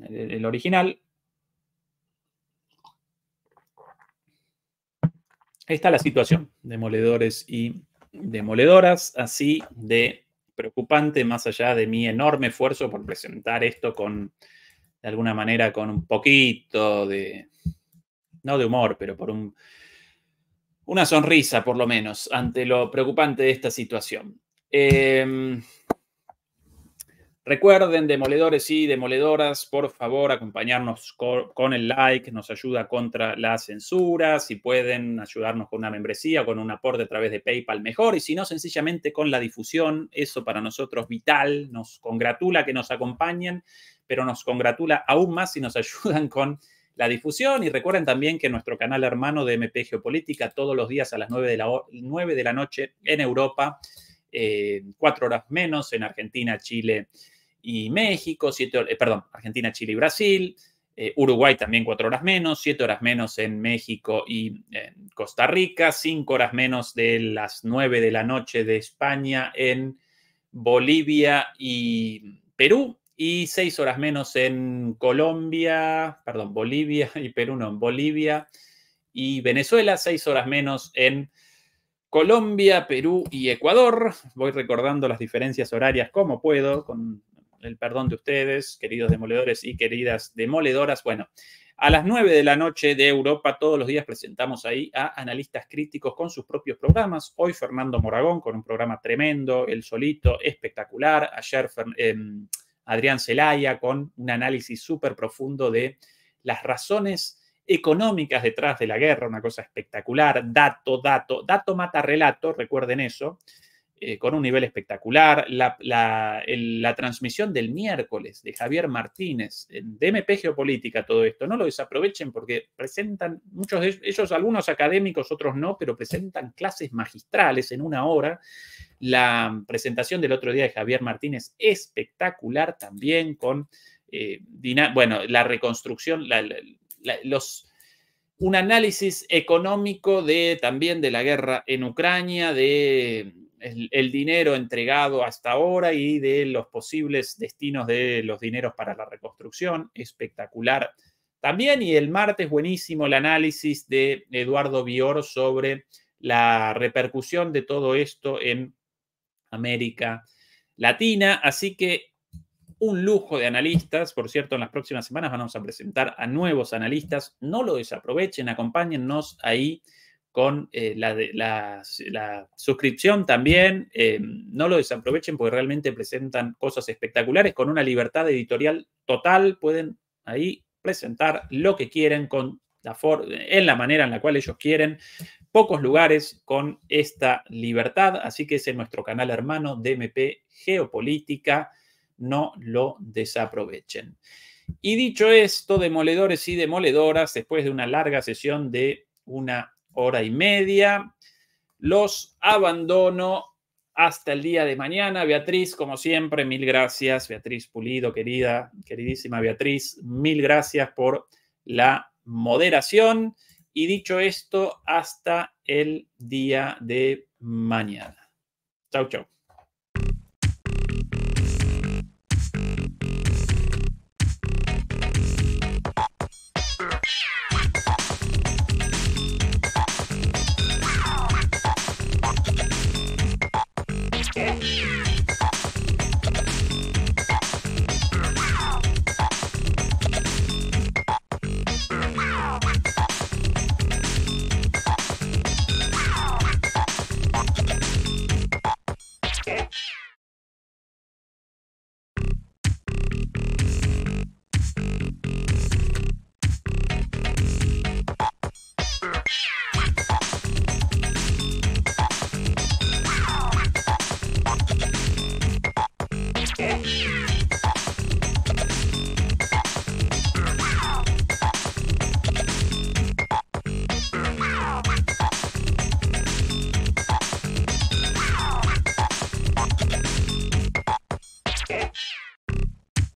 el original. Ahí está la situación, demoledores y demoledoras, así de preocupante, más allá de mi enorme esfuerzo por presentar esto de alguna manera con un poquito de no de humor, pero por una sonrisa, por lo menos, ante lo preocupante de esta situación. Recuerden, demoledores y demoledoras, por favor, acompañarnos con el like, nos ayuda contra la censura. Si pueden ayudarnos con una membresía o con un aporte a través de PayPal, mejor. Y si no, sencillamente con la difusión, eso para nosotros vital. Nos congratula que nos acompañen, pero nos congratula aún más si nos ayudan con la difusión. Y recuerden también que nuestro canal hermano de MP Geopolítica, todos los días a las 9 de la noche en Europa, 4 horas menos en Argentina, Chile y México, Argentina, Chile y Brasil, Uruguay también 4 horas menos, 7 horas menos en México y Costa Rica, 5 horas menos de las 9 de la noche de España en Bolivia y Perú, y 6 horas menos en Bolivia y Perú, no, en Bolivia y Venezuela, 6 horas menos en Colombia, Perú y Ecuador. Voy recordando las diferencias horarias como puedo, con el perdón de ustedes, queridos demoledores y queridas demoledoras. Bueno, a las 9 de la noche de Europa, todos los días presentamos ahí a analistas críticos con sus propios programas. Hoy Fernando Moragón con un programa tremendo, él solito, espectacular. Ayer Adrián Celaya con un análisis súper profundo de las razones económicas detrás de la guerra, una cosa espectacular. Dato mata relato, recuerden eso. Con un nivel espectacular. La transmisión del miércoles de Javier Martínez de MP Geopolítica, todo esto, no lo desaprovechen porque presentan, muchos de ellos, algunos académicos, otros no, pero presentan clases magistrales en 1 hora. La presentación del otro día de Javier Martínez, espectacular también, con la reconstrucción, un análisis económico también de la guerra en Ucrania, de el dinero entregado hasta ahora y de los posibles destinos de los dineros para la reconstrucción. Espectacular también. Y el martes, buenísimo el análisis de Eduardo Bior sobre la repercusión de todo esto en América Latina. Así que un lujo de analistas. Por cierto, en las próximas semanas vamos a presentar a nuevos analistas. No lo desaprovechen, acompáñennos ahí con la suscripción también. No lo desaprovechen porque realmente presentan cosas espectaculares con una libertad editorial total. Pueden ahí presentar lo que quieren en la manera en la cual ellos quieren. Pocos lugares con esta libertad, así que ese es nuestro canal hermano de MP Geopolítica. No lo desaprovechen. Y dicho esto, demoledores y demoledoras, después de una larga sesión de 1 hora y media, los abandono hasta el día de mañana. Beatriz, como siempre, mil gracias. Beatriz Pulido, queridísima Beatriz, mil gracias por la moderación. Y dicho esto, hasta el día de mañana. Chau, chau.